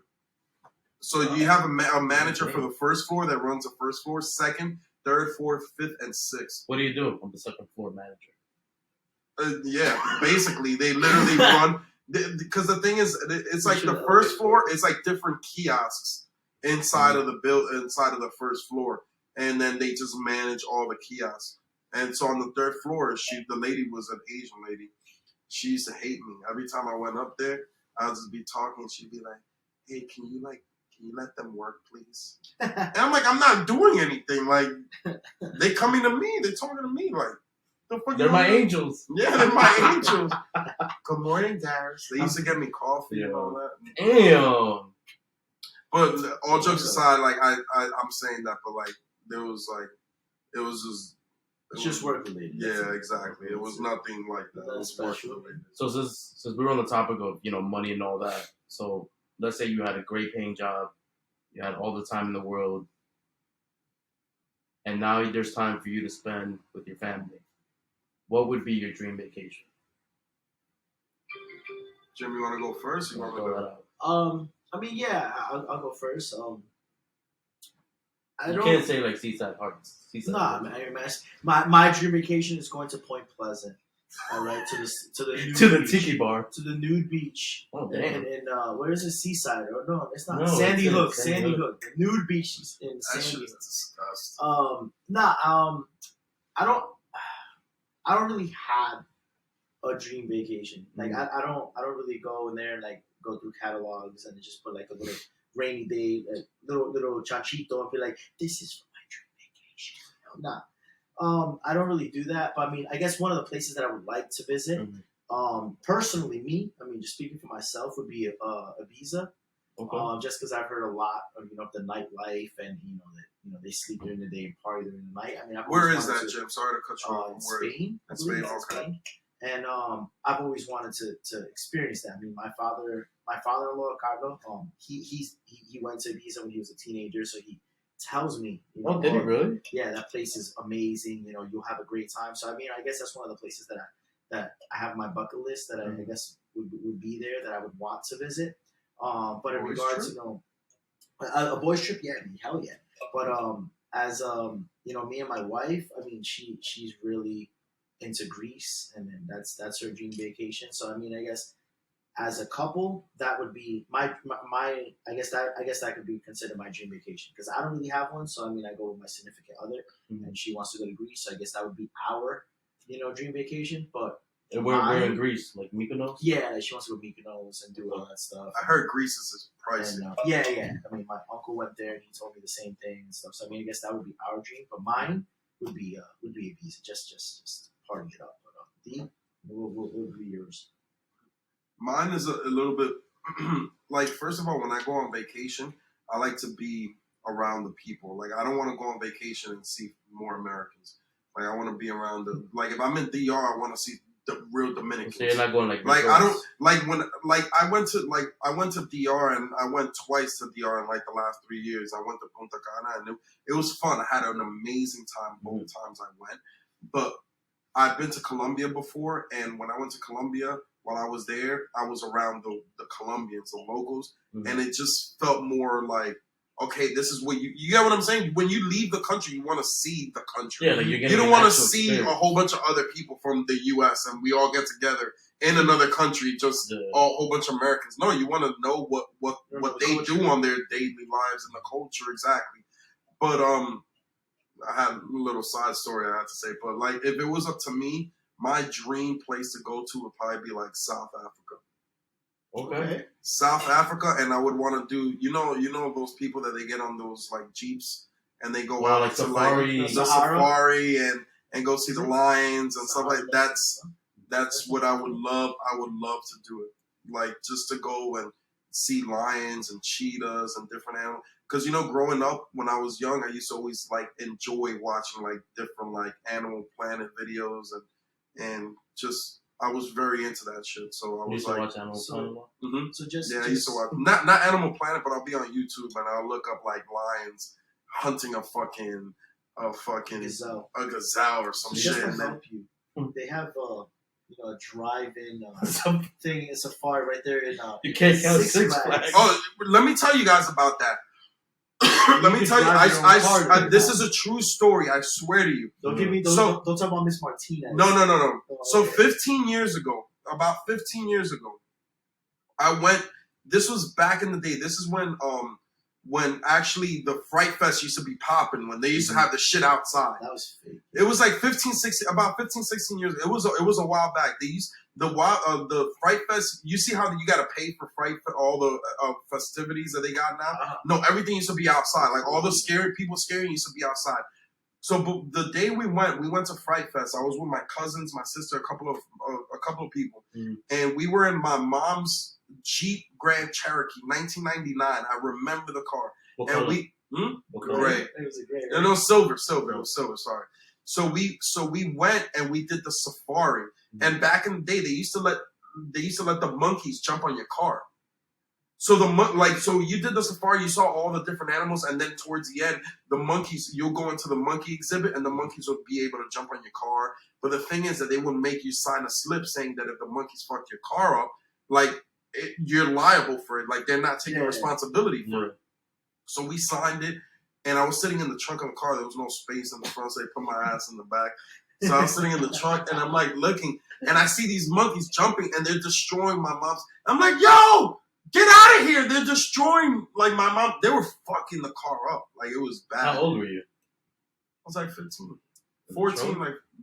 So you have a manager for the first floor that runs the first floor, second, third, fourth, fifth, and sixth. What do you do? I'm the second floor manager. Yeah, basically, they literally run. Because the thing is, it's like the first floor. It's like different kiosks inside of the first floor, and then they just manage all the kiosks. And so on the third floor, the lady was an Asian lady. She used to hate me every time I went up there. I would just be talking. She'd be like, "Hey, can you let them work, please?" And I'm like, "I'm not doing anything. Like, they coming to me. They talking to me. Like, the fuck They're my angels. Yeah, they're my angels. Good morning, Darius. They used to get me coffee and all that. Damn. But all jokes aside, like I'm saying that, but like it was just. It's just work related. Yeah, exactly. It was nothing like that. It was work related. So since we were on the topic of money and all that, so let's say you had a great paying job, you had all the time in the world, and now there's time for you to spend with your family. What would be your dream vacation? Jim, you want to go first? You want to go? I mean, yeah, I'll go first. You can't say like Seaside Hearts. Nah, man. My dream vacation is going to Point Pleasant. All right, to the tiki bar, to the nude beach. Oh damn! And where is it? Seaside? Or no, it's not. No, Sandy Hook. Hook. Sandy Hook. The nude beach is in Sandy Hook. Disgusting. I don't really have a dream vacation. Like I don't really go in there and like go through catalogs and just put like a little rainy day, little chanchito, and be like, this is for my dream vacation. No, I don't really do that. But I mean, I guess one of the places that I would like to visit, personally, just speaking for myself, would be Ibiza. Okay. Just because I've heard a lot of the nightlife and that they sleep during the day and party during the night. I mean, where is that, Jim? Sorry to cut you off. Spain. Spain. Okay. Spain. And I've always wanted to experience that. I mean, my father-in-law, Carlo, he went to Ibiza when he was a teenager, so he tells me. Did he really? Yeah, that place is amazing. You'll have a great time. So I mean, I guess that's one of the places that I have on my bucket list that I guess would be there that I would want to visit. But in regards to a boys trip, yeah, I mean, hell yeah. But as me and my wife, I mean, she's really into Greece, and then that's her dream vacation. So I mean, I guess as a couple, that would be my I guess that could be considered my dream vacation, because I don't really have one. So I mean, I go with my significant other, and she wants to go to Greece. So I guess that would be our dream vacation. But we're in Greece, like Mykonos. Yeah, she wants to go to Mykonos and do all that stuff. I heard Greece is pricey. And, yeah. I mean, my uncle went there and he told me the same thing and stuff. So I mean, I guess that would be our dream. But mine would be Ibiza, just party it up. But D, what would be yours? Mine is a little bit like, first of all, when I go on vacation, I like to be around the people. Like, I don't want to go on vacation and see more Americans. Like, I want to be around if I'm in DR, I want to see the real Dominicans. So you're not going I don't I went to DR, and I went twice to DR in like the last 3 years. I went to Punta Cana, and it was fun. I had an amazing time both times I went. But I've been to Colombia before, and when I went to Colombia, while I was there, I was around the Colombians, the locals, and it just felt more like, okay, this is what you get what I'm saying? When you leave the country, you want to see the country. Yeah, like you don't want to see a whole bunch of other people from the U.S. and we all get together in another country, just a whole bunch of Americans. No, you want to know what they do on their daily lives and the culture exactly. But I had a little side story I had to say. But like, if it was up to me, my dream place to go to would probably be like South Africa. Okay. South Africa, and I would want to do, you know those people that they get on those like Jeeps and they go out like to safari, like the safari and go see the lions and stuff like that. That's what I would love. I would love to do it. Like, just to go and see lions and cheetahs and different animals. Because growing up when I was young, I used to always like enjoy watching like different like Animal Planet videos and just. I was very into that shit, so I was used like, to watch Animal Planet. So just I used to watch not Animal Planet, but I'll be on YouTube and I'll look up like lions hunting a fucking gazelle or some shit. Just to help you, they have a drive-in thing, a safari right there in you can't count Six Flags. Oh, let me tell you guys about that. Let me tell you, this is a true story. I swear to you. Don't give me those. Don't talk about Miss Martinez. No. Oh, So 15 years ago, about 15 years ago, I went. This was back in the day. This is when actually the Fright Fest used to be popping, when they used to have the shit outside. That was fake. It was like 15, 16 years. It was a while back. They used the Fright Fest. You see how you got to pay for all the festivities that they got now? Uh-huh. No, everything used to be outside. Like all the people scaring used to be outside. So the day we went to Fright Fest. I was with my cousins, my sister, a couple of people, and we were in my mom's Jeep Grand Cherokee, 1999. I remember the car. What and color? we gray. It was a great. No, silver. It was silver. Sorry. So we went and we did the safari. And back in the day, they used to let the monkeys jump on your car. So so you did the safari, you saw all the different animals, and then towards the end, the monkeys, you'll go into the monkey exhibit, and the monkeys would be able to jump on your car. But the thing is that they would make you sign a slip saying that if the monkeys fuck your car up, you're liable for it. Like they're not taking responsibility for it. So we signed it, and I was sitting in the trunk of the car. There was no space in the front, so they put my ass in the back. So I was sitting in the trunk, and I'm like looking, and I see these monkeys jumping, and they're destroying my mom's. I'm like, yo, get out of here! They're destroying my mom. They were fucking the car up. Like it was bad. How old were you? I was like 15. 14,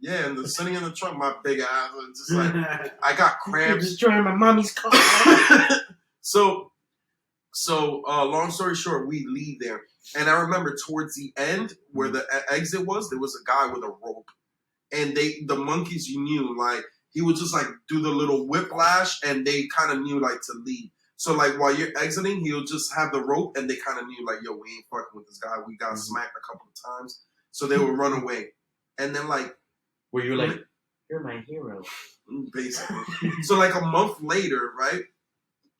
and sitting in the trunk, my big ass, just like, I got cramps. Destroying my mommy's car. So, long story short, we leave there. And I remember towards the end, where the exit was, there was a guy with a rope. And the monkeys, you knew, he would just, do the little whiplash, and they kind of knew, to leave. So, while you're exiting, he'll just have the rope, and they kind of knew, yo, we ain't fucking with this guy. We got smacked a couple of times. So they would run away. And then, were you like, you're my hero? Basically. So, a month later, right,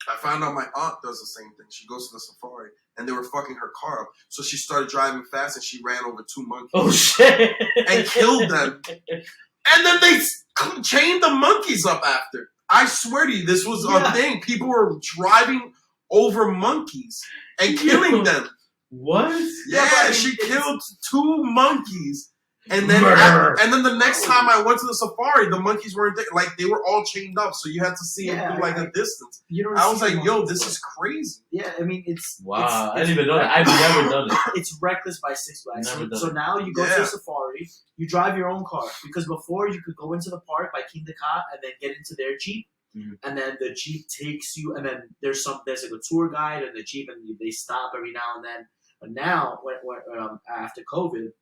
I found out my aunt does the same thing. She goes to the safari, and they were fucking her car up. So she started driving fast, and she ran over 2 monkeys. Oh, shit. And killed them. And then they chained the monkeys up after. I swear to you, this was a thing. People were driving over monkeys and killing them. What? Yeah, she killed 2 monkeys. And then the next time I went to the safari, the monkeys weren't there. They were all chained up, so you had to see them through a distance. I was like, yo, this is crazy. Yeah, I mean, it's... Wow, I didn't even know that. I've never done it. It's reckless by Six Flags. So now you go to a safari, you drive your own car. Because before, you could go into the park by King Dakar and then get into their Jeep. Mm-hmm. And then the Jeep takes you, and then there's a tour guide and the Jeep, and they stop every now and then. But now, when after COVID...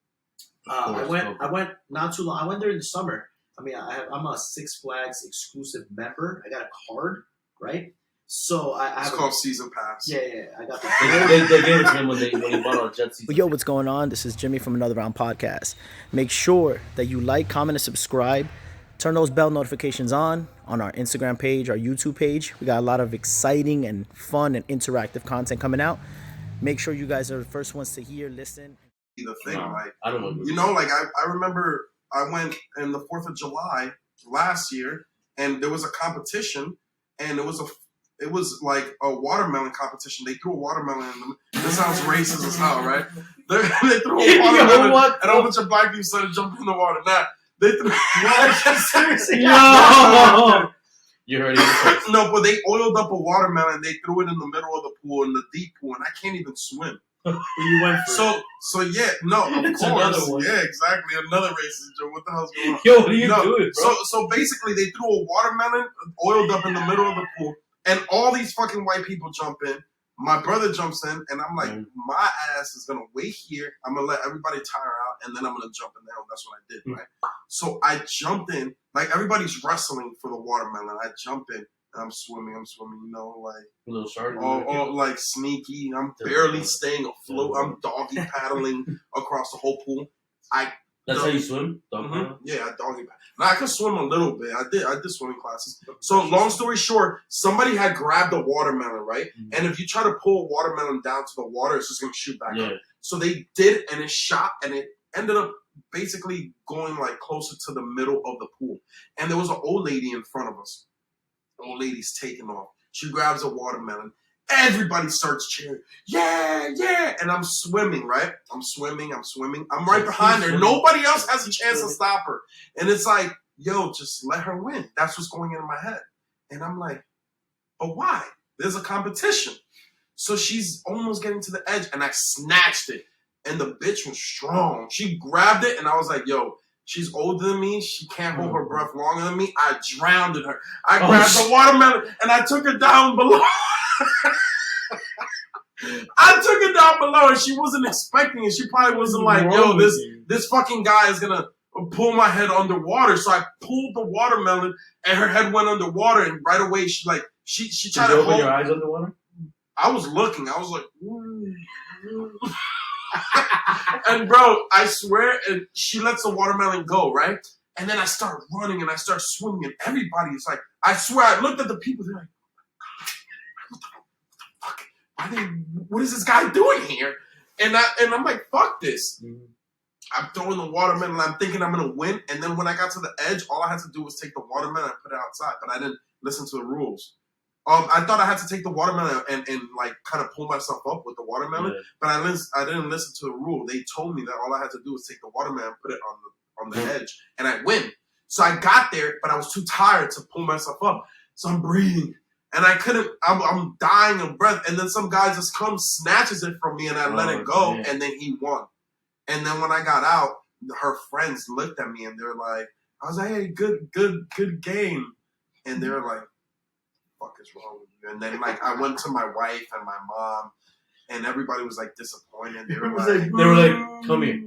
I went not too long. I went there in the summer. I mean, I'm a Six Flags exclusive member. I got a card, right? So it's called Season Pass. Yeah. I got the they gave it to him when he bought our jet season. Yo, what's going on? This is Jimmy from Another Round Podcast. Make sure that you like, comment, and subscribe. Turn those bell notifications on our Instagram page, our YouTube page. We got a lot of exciting and fun and interactive content coming out. Make sure you guys are the first ones to hear, listen. The thing, I don't know. I remember I went in the 4th of July last year, and there was a competition, and it was like a watermelon competition. They threw a watermelon in them. This sounds racist as hell, right? They threw a watermelon, and a whole bunch of black people started jumping in the water. Nah, they threw. Seriously, no. You heard it. No, but they oiled up a watermelon. They threw it in the middle of the pool, in the deep pool, and I can't even swim. You went for so yeah, no, of course, yeah, exactly. Another racist joke. What the hell's going on? Yo, what are you doing, bro? So basically, they threw a watermelon oiled up in the middle of the pool, and all these fucking white people jump in. My brother jumps in, and I'm like, my ass is gonna wait here. I'm gonna let everybody tire out, and then I'm gonna jump in there. That's what I did, right? So I jumped in, everybody's wrestling for the watermelon. I jump in. I'm swimming, a little shark. Oh, sneaky. I'm barely staying afloat. I'm doggy paddling across the whole pool. That's how you swim? Mm-hmm. Yeah, I doggy paddle. Now, I can swim a little bit. I did swimming classes. So, long story short, somebody had grabbed a watermelon, right? Mm-hmm. And if you try to pull a watermelon down to the water, it's just going to shoot back up. So they did, and it shot, and it ended up basically going closer to the middle of the pool. And there was an old lady in front of us. Old lady's taking off. She grabs a watermelon. Everybody starts cheering. Yeah. And I'm swimming, right? I'm swimming. I'm right behind her. Nobody else has a chance to stop her. And it's yo, just let her win. That's what's going in my head. And I'm like, but why? there's a competition. So she's almost getting to the edge, and I snatched it. And the bitch was strong. She grabbed it, and I was like, yo, she's older than me. She can't hold her breath longer than me. I drowned in her. I grabbed the watermelon, and I took her down below. I took her down below, and she wasn't expecting it. She probably wasn't like, yo, this fucking guy is going to pull my head underwater. So I pulled the watermelon, and her head went underwater, and right away, she tried to open your eyes underwater? I was looking. I was like, and bro, I swear, and she lets the watermelon go, right? And then I start running and I start swimming, and everybody is like, I swear, I looked at the people, they're like, what the fuck? What is this guy doing here? And I'm like, fuck this. Mm-hmm. I'm throwing the watermelon, I'm thinking I'm gonna win, and then when I got to the edge, all I had to do was take the watermelon and put it outside, but I didn't listen to the rules. I thought I had to take the watermelon and like kind of pull myself up with the watermelon, but I didn't listen to the rule. They told me that all I had to do was take the watermelon and put it on the edge, and I win. So I got there, but I was too tired to pull myself up. So I'm breathing, and I couldn't. I'm dying of breath, and then some guy just comes, snatches it from me, and I let it go, and then he won. And then when I got out, her friends looked at me, and they were like, I was like, hey, good game, and they were like, fuck is wrong with you? And then like I went to my wife and my mom, and everybody was like disappointed. They were like, come here.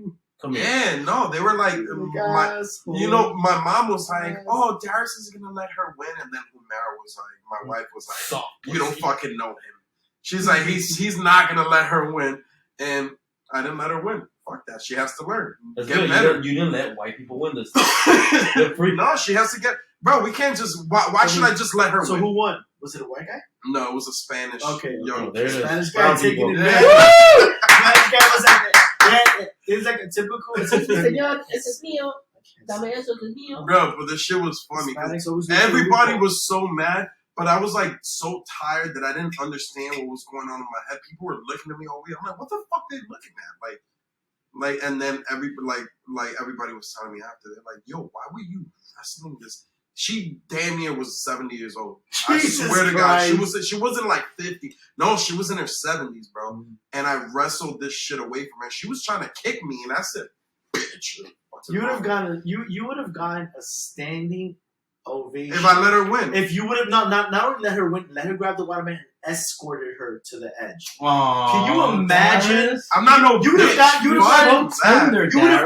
Yeah, no, they were like, my mom was like, oh, Darius is gonna let her win, and then Humera was like, my wife was like, you don't fucking know him. She's like, he's not gonna let her win, and I didn't let her win. Fuck that. She has to learn. That's get good. better. You didn't let white people win this. No, she has to get. Bro, we can't just. Why should I just let her win? So who won? Was it a white guy? No, it was a Spanish. Okay. Young Spanish guy taking it. Yeah. Spanish guy was like, it was like a typical. Señor, ese es mío. Dame eso, que es mío. Bro, but the shit was funny. Everybody was so mad, but I was like so tired that I didn't understand what was going on in my head. People were looking at me all week. I'm like, what the fuck are they looking at? Like, and then everybody was telling me after, they're like, yo, why were you wrestling this? She damn near was 70 years old. Jesus I swear to Christ. God, she wasn't like 50. No, she was in her 70s, bro. Mm-hmm. And I wrestled this shit away from her. She was trying to kick me, and I said, bitch. You would have gotten a standing ovation if I let her win. If you would have not only let her win, let her grab the watermelon and escorted her to the edge. Aww, can you imagine? I'm not no. You would have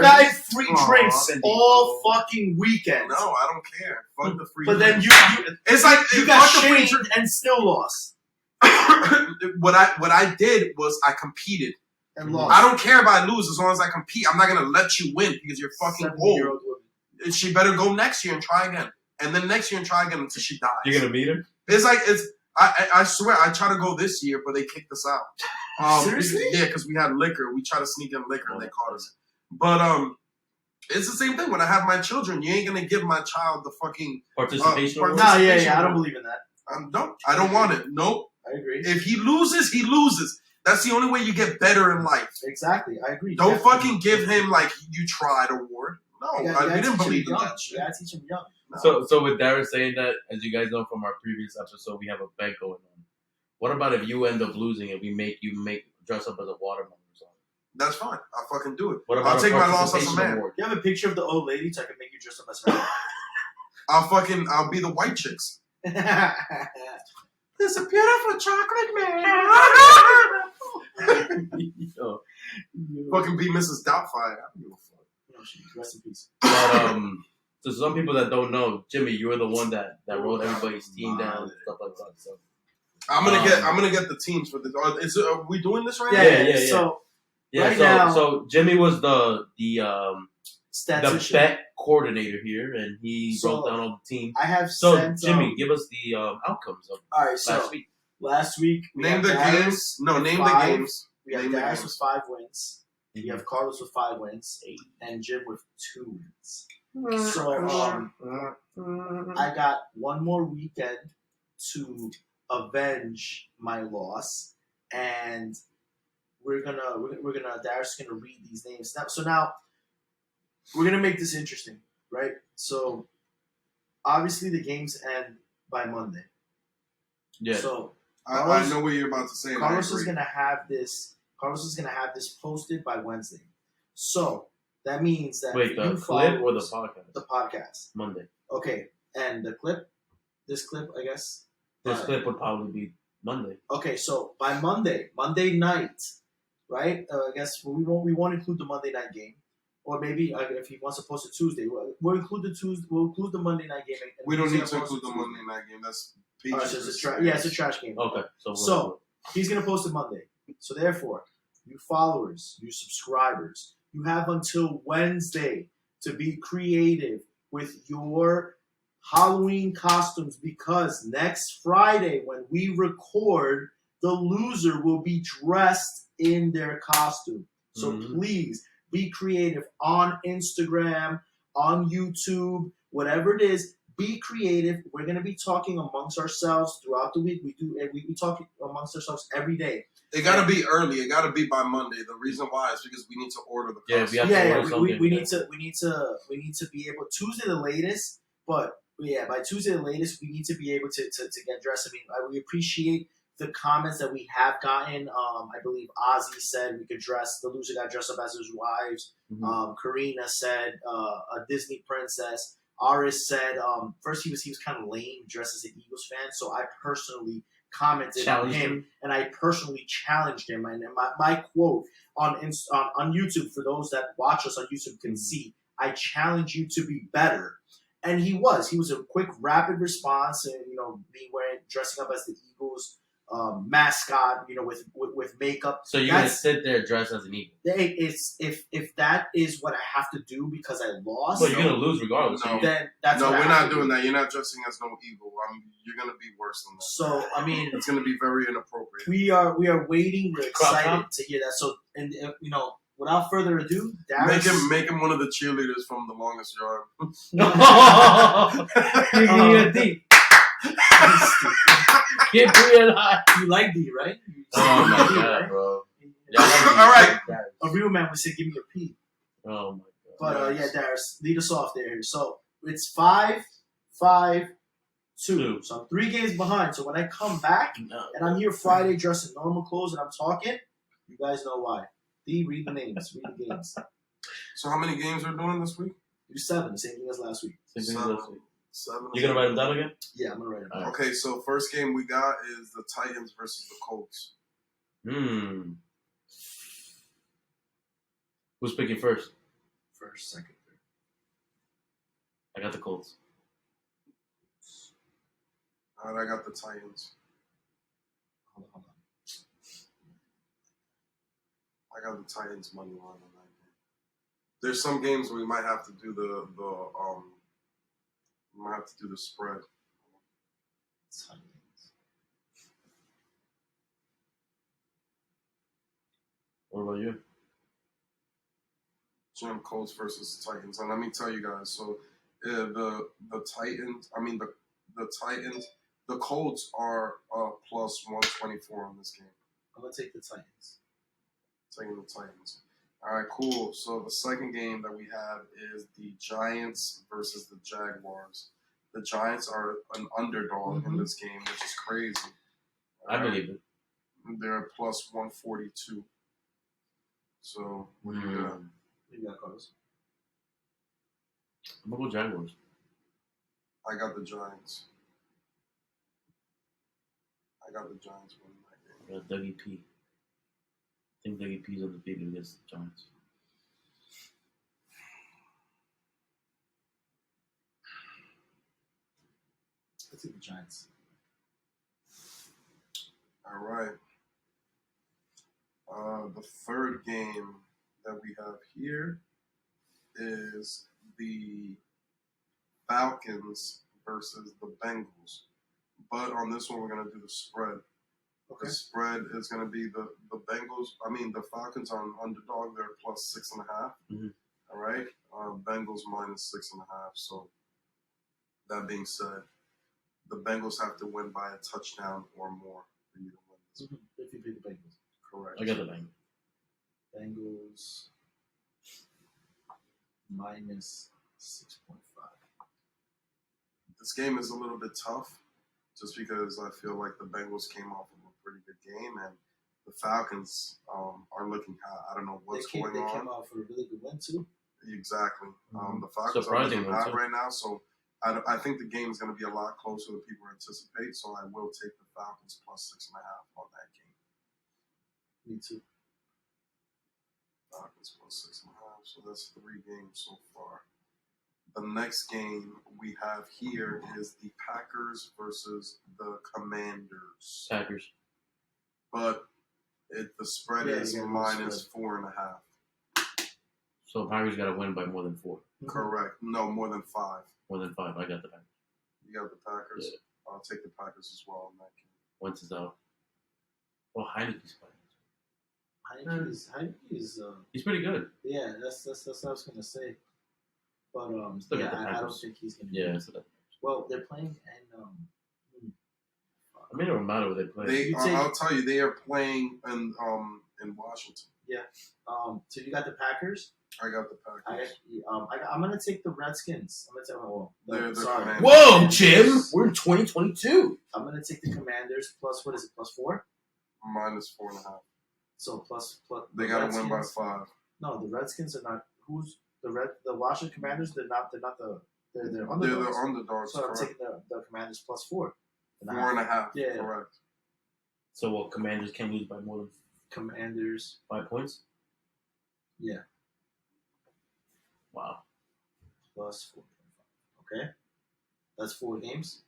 gotten free drinks all fucking weekend. No, I don't care. Fuck the free. But drinks. then it's like you got shamed and still lost. What I did was I competed. And lost. I don't care if I lose as long as I compete. I'm not gonna let you win because you're fucking old. She better go next year and try again. And then next year and try again until she dies. You're gonna beat her? I swear I tried to go this year, but they kicked us out. Seriously? Yeah, because we had liquor. We tried to sneak in liquor and they caught us. But it's the same thing. When I have my children, you ain't gonna give my child the fucking participation. I don't believe in that. I don't want it. Nope. I agree. If he loses, he loses. That's the only way you get better in life. Exactly, I agree. Don't fucking give him like you tried award. No, we didn't believe in that shit. You gotta teach him young. No. So with Darius saying that, as you guys know from our previous episode, we have a bet going on. What about if you end up losing and we make you dress up as a watermelon or something? That's fine. I'll fucking do it. What about I'll take my loss as a man. Award? You have a picture of the old lady so I can make you dress up as her. I'll be the white chicks. There's a beautiful chocolate man. Fucking be Mrs. Doubtfire. I don't give a fuck. No, rest in peace. But, so some people that don't know, Jimmy, you were the one that wrote everybody's team down and stuff like that. So I'm gonna get the teams for this. Are we doing this right now? Yeah. So now, so Jimmy was the statistician. bet coordinator here, and he wrote down all the teams. I have Jimmy, give us the outcomes of last week. Last week, name the games. No, name the games. We have Darius with 5 wins. We have Carlos with 5 wins, and Jim with 2 wins. So I got one more weekend to avenge my loss, and we're gonna Darius is gonna read these names now. So now we're gonna make this interesting, right? So obviously the games end by Monday. Yeah. So I know what you're about to say. And Carlos I agree. is gonna have this. Carlos is gonna have this posted by Wednesday. So that means that Wait, the clip or the podcast? The podcast. Monday. Okay, and the clip. This clip, I guess. This clip would probably be Monday. Okay, so by Monday night, right? I guess we won't include the Monday night game, or maybe if he wants to post it Tuesday, we'll include the Tuesday. We'll include the Monday night game. And we don't need to include the Monday night game. That's it's a trash game. Okay, so he's gonna post it Monday. So therefore, you followers, you subscribers, you have until Wednesday to be creative with your Halloween costumes, because next Friday when we record, the loser will be dressed in their costume. So please be creative on Instagram, on YouTube, whatever it is. Be creative. We're gonna be talking amongst ourselves throughout the week. We talk amongst ourselves every day. It gotta be early. It gotta be by Monday. The reason why is because we need to order the costume. We need to be able Tuesday the latest, but by Tuesday the latest we need to be able to get dressed. I mean, we appreciate the comments that we have gotten. I believe Ozzy said we could dress. The loser got dressed up as his wives. Karina said a Disney princess. Aris said first he was kind of lame dressed as an Eagles fan, so I personally commented on him and I personally challenged him. And my quote on YouTube, for those that watch us on YouTube can see, I challenge you to be better. And he was a quick, rapid response, and me dressing up as the Eagles mascot, with makeup. So you're gonna sit there dressed as an Eagle? If that is what I have to do because I lost. Well, you're gonna lose regardless. No, then that's no. What We're not doing that. You're not dressing as no Eagle. You're gonna be worse than that. So I mean, it's gonna be very inappropriate. We are waiting. We're excited to hear that. So and without further ado, Darius, make him one of the cheerleaders from The Longest Yard. Get real high. You like D, right? Oh my god, bro. Yeah, all right. A real man would say, "Give me a P." Oh my god. But Darius, lead us off there. So it's 5-5-2. So I'm 3 games behind. So when I come back and I'm here Friday dressed in normal clothes and I'm talking, you guys know why. D, read the names, read the games. So how many games are we doing this week? Do 7, the same thing as last week. Seven. You gonna write them down again? Yeah, I'm gonna write them down. Okay, so first game we got is the Titans versus the Colts. Who's picking first? First, second, third. I got the Colts. All right, I got the Titans. Hold on. I got the Titans money line on that game. There's some games where we might have to do the spread. Titans. What about you? Jim, Colts versus Titans, and let me tell you guys. So the Titans. I mean the Titans. The Colts are plus 124 on this game. I'm gonna take the Titans. Taking the Titans. All right, cool. So the second game that we have is the Giants versus the Jaguars. The Giants are an underdog in this game, which is crazy. I believe it. They're plus 142. So what do you got? You got Carlos. I'm gonna go Jaguars. I got the Giants. I got the Giants winning that game. I got Dougie P. I think Dougie P's undefeated against the Giants. Let's take the Giants. All right. The third game that we have here is the Falcons versus the Bengals. But on this one, we're going to do the spread. Okay. The spread is going to be the Bengals. I mean, the Falcons are an underdog. They're plus 6.5. All right. Bengals minus 6.5. So that being said, the Bengals have to win by a touchdown or more for you to win this. If you pick the Bengals. Correct. I got the Bengals. Bengals minus 6.5. This game is a little bit tough just because I feel like the Bengals came off of pretty good game, and the Falcons are looking hot. I don't know what's going They on. came out for a really good win too. Exactly. Mm-hmm. The Falcons Surprising are looking one, hot too. right now, so I think the game is going to be a lot closer than people anticipate. So I will take the Falcons plus 6.5 on that game. Me too. Falcons plus 6.5. So that's 3 games so far. The next game we have here is the Packers versus the Commanders. Packers. But the spread is you gotta go minus 4.5. So Packers got to win by more than 4. Correct. No, more than 5. More than 5. I got the Packers. You got the Packers? Yeah. I'll take the Packers as well in that game. Wentz is out. Well, Heineke's playing. Heineke is He's pretty good. yeah, that's what I was gonna say. But Still got yeah, the I don't Packers. think he's gonna. Yeah, so that, Well, they're playing and I mean, it don't matter what they play. I'll tell you, they are playing in Washington. so you got the Packers. I got the Packers. I'm gonna take the Redskins. I'm gonna take They're sorry. Commanders. Whoa, Jim! We're in 2022. I'm gonna take the Commanders plus what is it? Plus 4. Minus 4.5. So plus. They the got to win by Redskins- 5. No, the Redskins are not. Who's the Washington Commanders? They're not the. They're They're underdogs. the underdogs. So I'm Correct. taking the Commanders plus 4. 4.5. Yeah. Correct. So what? Commanders can't lose by more than Commanders 5 points? Yeah. Wow. plus 4.5. Okay, that's 4 games.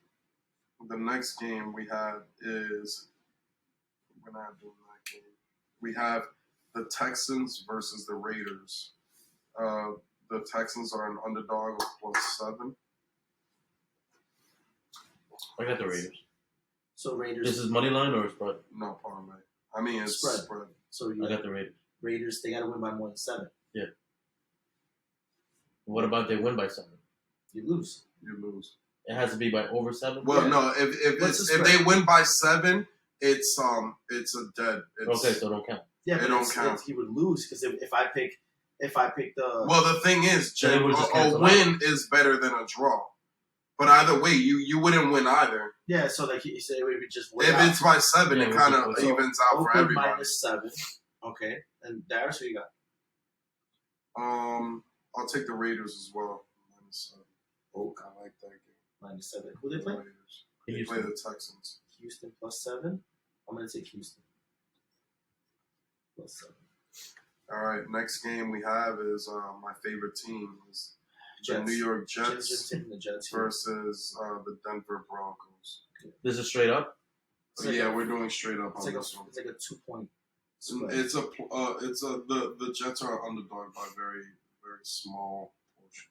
The next game we have is we're not doing that game. We have the Texans versus the Raiders. The Texans are an underdog of plus 7. I got the Raiders. So Raiders. This is money line or spread? No parlay. I mean it's Spread. spread. So I you got the Raiders. Raiders. They got to win by more than 7. What about they win by 7? You lose. You lose. It has to be by over 7? Well, Yeah. no. What's the If spread? they win by 7, it's a dead. It's, Okay, so don't count. Yeah, They but don't count. he would lose because if I pick the Well, the thing is, So they Jim, would've just a canceled win is better than a draw. But either way, you wouldn't win either. yeah, so like he said, we would just win If out. it's by 7, Yeah, it we kind just of win. evens out for Oakland everybody. minus 7. Okay, and Darius, who you got? I'll take the Raiders as well. Minus 7. Oh, I like that game. minus 7. Who they play? Raiders. They Houston. play the Texans. Houston plus 7. I'm gonna take Houston plus 7. All right, next game we have is my favorite team is the Jets. New York Jim's Jets just taking the Jets here. versus the Denver Broncos. This is straight up? It's like Yeah, a- we're doing straight up It's on like this one. it's like a 2-point spread. It's the Jets are underdog by very very small portion.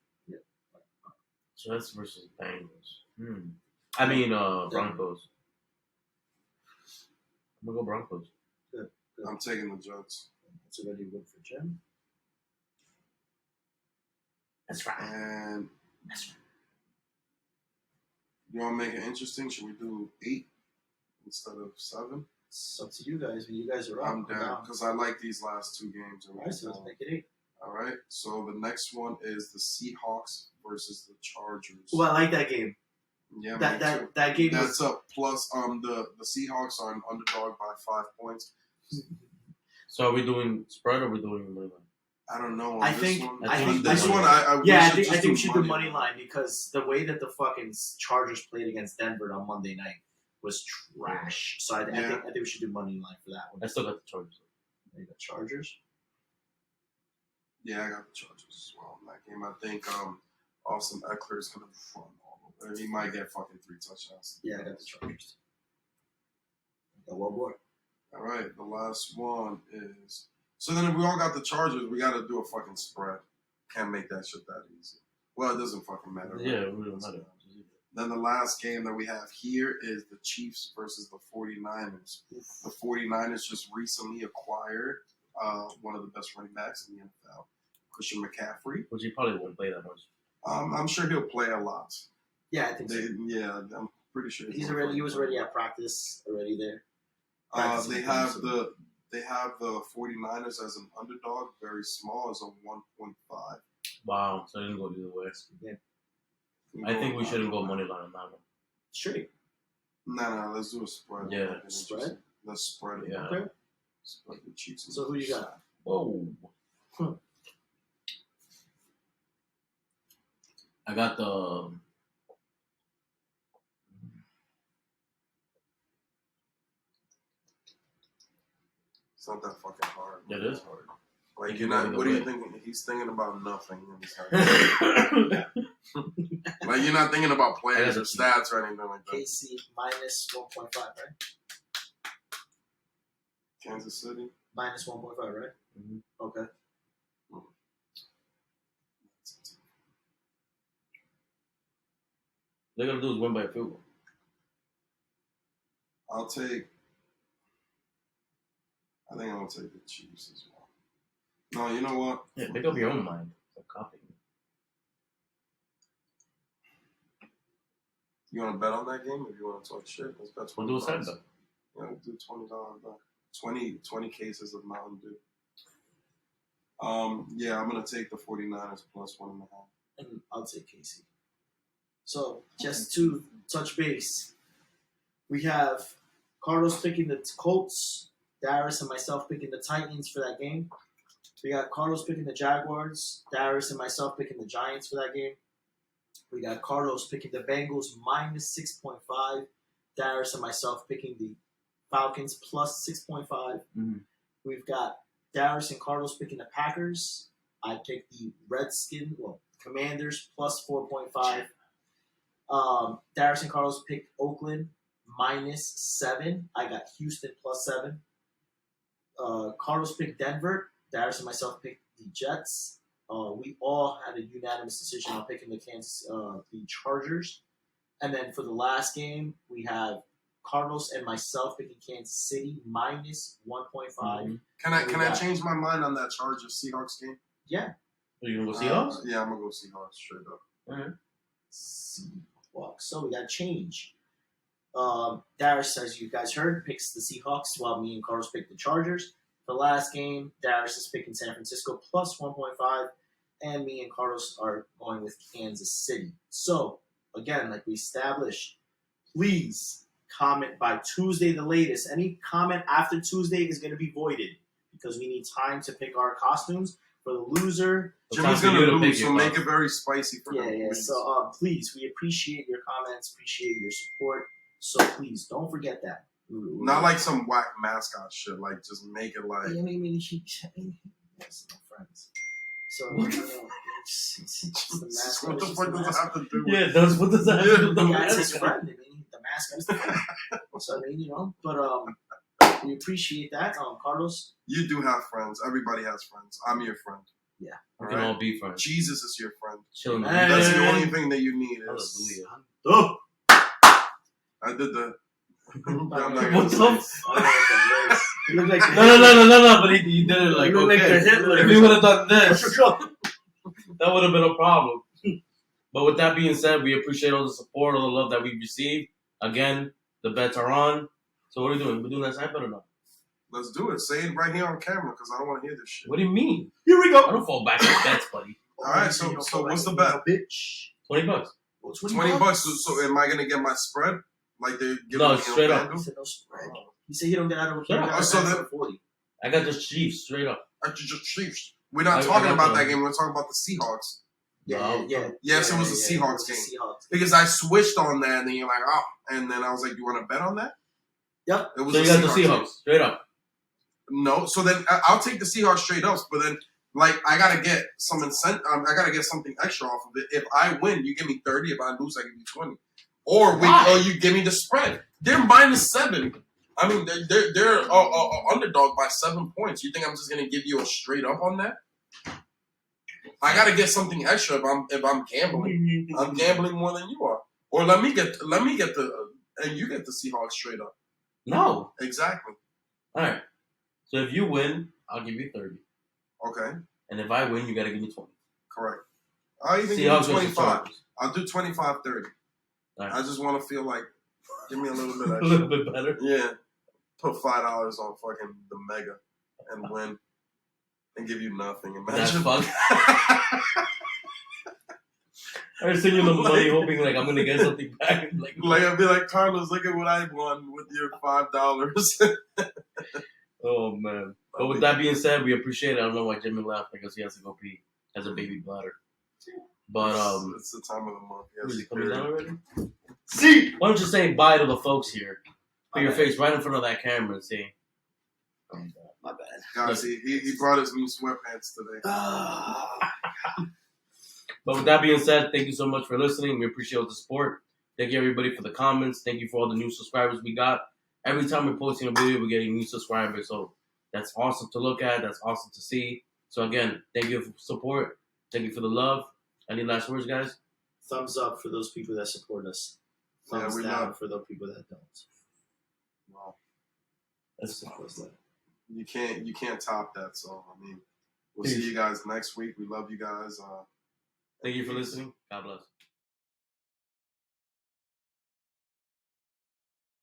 Jets versus Bengals. I mean, Broncos. I'm going to go Broncos. I'm taking the Jets. It's already good for Jim. That's right. And you want to make it interesting? Should we do 8 instead of 7? It's up to you guys. When you guys are up, I'm down because I like these last 2 games. All right, so let's make it 8. All right. So the next one is the Seahawks versus the Chargers. Well, I like that game. Yeah, me too. That game That's was up. Plus, the Seahawks are an underdog by 5 points. So are we doing spread or are we doing money line? I don't know. On I this think- one, I think on this the- one, yeah. I we think we should do money line. line because the way that the fucking Chargers played against Denver on Monday night was trash. So I think we should do money line for that one. I still got the Chargers. You got Chargers. Yeah, I got the Chargers as well in that game. I think Austin Eckler is gonna run all over. He might get fucking 3 touchdowns. Yeah, I got the Chargers. Got one more. All right, the last one is. So then, if we all got the Chargers, we got to do a fucking spread. Can't make that shit that easy. Well, it doesn't fucking matter. Right? Yeah, it really don't matter. Then the last game that we have here is the Chiefs versus the 49ers. The 49ers just recently acquired one of the best running backs in the NFL, Christian McCaffrey. Which he probably won't play that much. I'm sure he'll play a lot. Yeah, I think so. I'm pretty sure He was already at practice already there. They have the 49ers as an underdog, very small, as a 1.5. Wow, so I didn't go either way. Yeah. I think we shouldn't go money line on that one. Straight. No, let's do a spread. Yeah. Spread? Let's spread it. Yeah. Okay. Spread the cheeks. So who you got? Whoa. I got the. It's not that fucking hard. It is hard. Like, You you're can not. go either What are you way. thinking? He's thinking about nothing in his head. Like, you're not thinking about players or stats or anything like that. KC minus 1.5, right? Kansas City. Minus 1.5, right? Mm-hmm. Okay. They're gonna do is win by a field goal. I'll take. I think I'm gonna take the Chiefs as well. No, you know what? Yeah, pick up your own mind. Stop copying. You want to bet on that game? If you want to talk shit, let's bet $20. We'll do a side bet. Yeah, we'll do $20 bet. 20 cases of Mountain Dew. Yeah, I'm gonna take the 49ers plus 1.5. And I'll take KC. So, just to touch base, we have Carlos picking the Colts, Darius and myself picking the Titans for that game. We got Carlos picking the Jaguars, Darius and myself picking the Giants for that game. We got Carlos picking the Bengals minus 6.5, Darius and myself picking the Falcons plus 6.5. Mm-hmm. We've got Darius and Carlos picking the Packers. I picked the Commanders plus 4.5. Darius and Carlos picked Oakland minus 7. I got Houston plus 7. Carlos picked Denver. Darius and myself picked the Jets. We all had a unanimous decision on picking the Chargers. And then for the last game, we have Carlos and myself picking Kansas City minus 1.5. Mm-hmm. Can I change my mind on that Chargers Seahawks game? Yeah. Are you gonna go Seahawks? Yeah, I'm gonna go Seahawks straight up. All right. Seahawks. So we got change. Darius, as you guys heard, picks the Seahawks while me and Carlos pick the Chargers. The last game, Darius is picking San Francisco plus 1.5, and me and Carlos are going with Kansas City. So, again, like we established, please comment by Tuesday the latest. Any comment after Tuesday is going to be voided because we need time to pick our costumes for the loser. Jimmy's gonna lose, so make it very spicy for him. Yeah. So, please, we appreciate your comments, appreciate your support. So, please, don't forget that. Not like some whack mascot shit. Like, just make it like. I mean, he has no friends. So, What it's the mascot. What the fuck does that have to do with Yeah, that's what does that have to do with the That's his mascot? friend. I mean, the mascot is the friend. So, I mean, but we appreciate that. Carlos. You do have friends. Everybody has friends. I'm your friend. Yeah. We can all be friends. Jesus is your friend. Chilling. Hey. That's the only thing that you need. Is, Hallelujah. I did the. What's up? You look like No, but he did it like, You look like okay. the Hitler. If he would have done this, that would have been a problem. But with that being said, we appreciate all the support, all the love that we've received. Again, the bets are on. So what are we doing? We're doing that side bet or not? Let's do it. Say it right here on camera because I don't want to hear this shit. What do you mean? Here we I go. don't fall back on bets, buddy. All right, so what's the bet? Bitch. $20. Well, $20. So am I gonna get my spread? Like they're giving No, me straight on up. He FanDuel? said no spread. He said he don't get out of Yeah. a So then- 40. I got the Chiefs straight up. Just Chiefs. We're not I talking got about the- that game. We're talking about the Seahawks. Yeah. Yes, it was the Seahawks It was the Seahawks. Because I switched on that, and then you're like, oh, and then I was like, you want to bet on that? Yep. It was So you got the Seahawks straight up. No, so then I'll take the Seahawks straight up, but then like I gotta get some incentive. I gotta get something extra off of it. If I win, you give me 30. If I lose, I give you 20. Or you give me the spread. They're -7. I mean, they're underdog by 7 points. You think I'm just gonna give you a straight up on that? I gotta get something extra if I'm gambling. I'm gambling more than you are. Or let me get the and you get the Seahawks straight up. No. Exactly. All right. So if you win, I'll give you 30. Okay. And if I win, you got to give me 20. Correct. I'll even give you Seahawks versus 25. Chargers. I'll do 25-30. All right. I just want to feel like, give me a little bit A extra. little bit better. Yeah. Put $5 on fucking the mega and win and give you nothing. That's Imagine. fun. I send you the money, hoping like I'm gonna get something back. Like I'd be like, Carlos, look at what I won with your $5. Oh man! But with that being said, we appreciate it. I don't know why Jimmy laughed. I guess he has to go pee. Has a baby bladder. But it's the time of the month. Yes, really coming down already. See, Why don't you say bye to the folks here? Put your face right in front of that camera and say, My bad. guys, he brought his new sweatpants today. But with that being said, thank you so much for listening. We appreciate the support. Thank you everybody for the comments. Thank you for all the new subscribers we got. Every time we're posting a video, we're getting new subscribers. So that's awesome to look at. That's awesome to see. So again, thank you for support. Thank you for the love. Any last words, guys? Thumbs up for those people that support us. Thumbs down for those people that don't. Wow. That's simple as that. You can't top that. So I mean, we'll see you guys next week. We love you guys. Thank you for listening. God bless.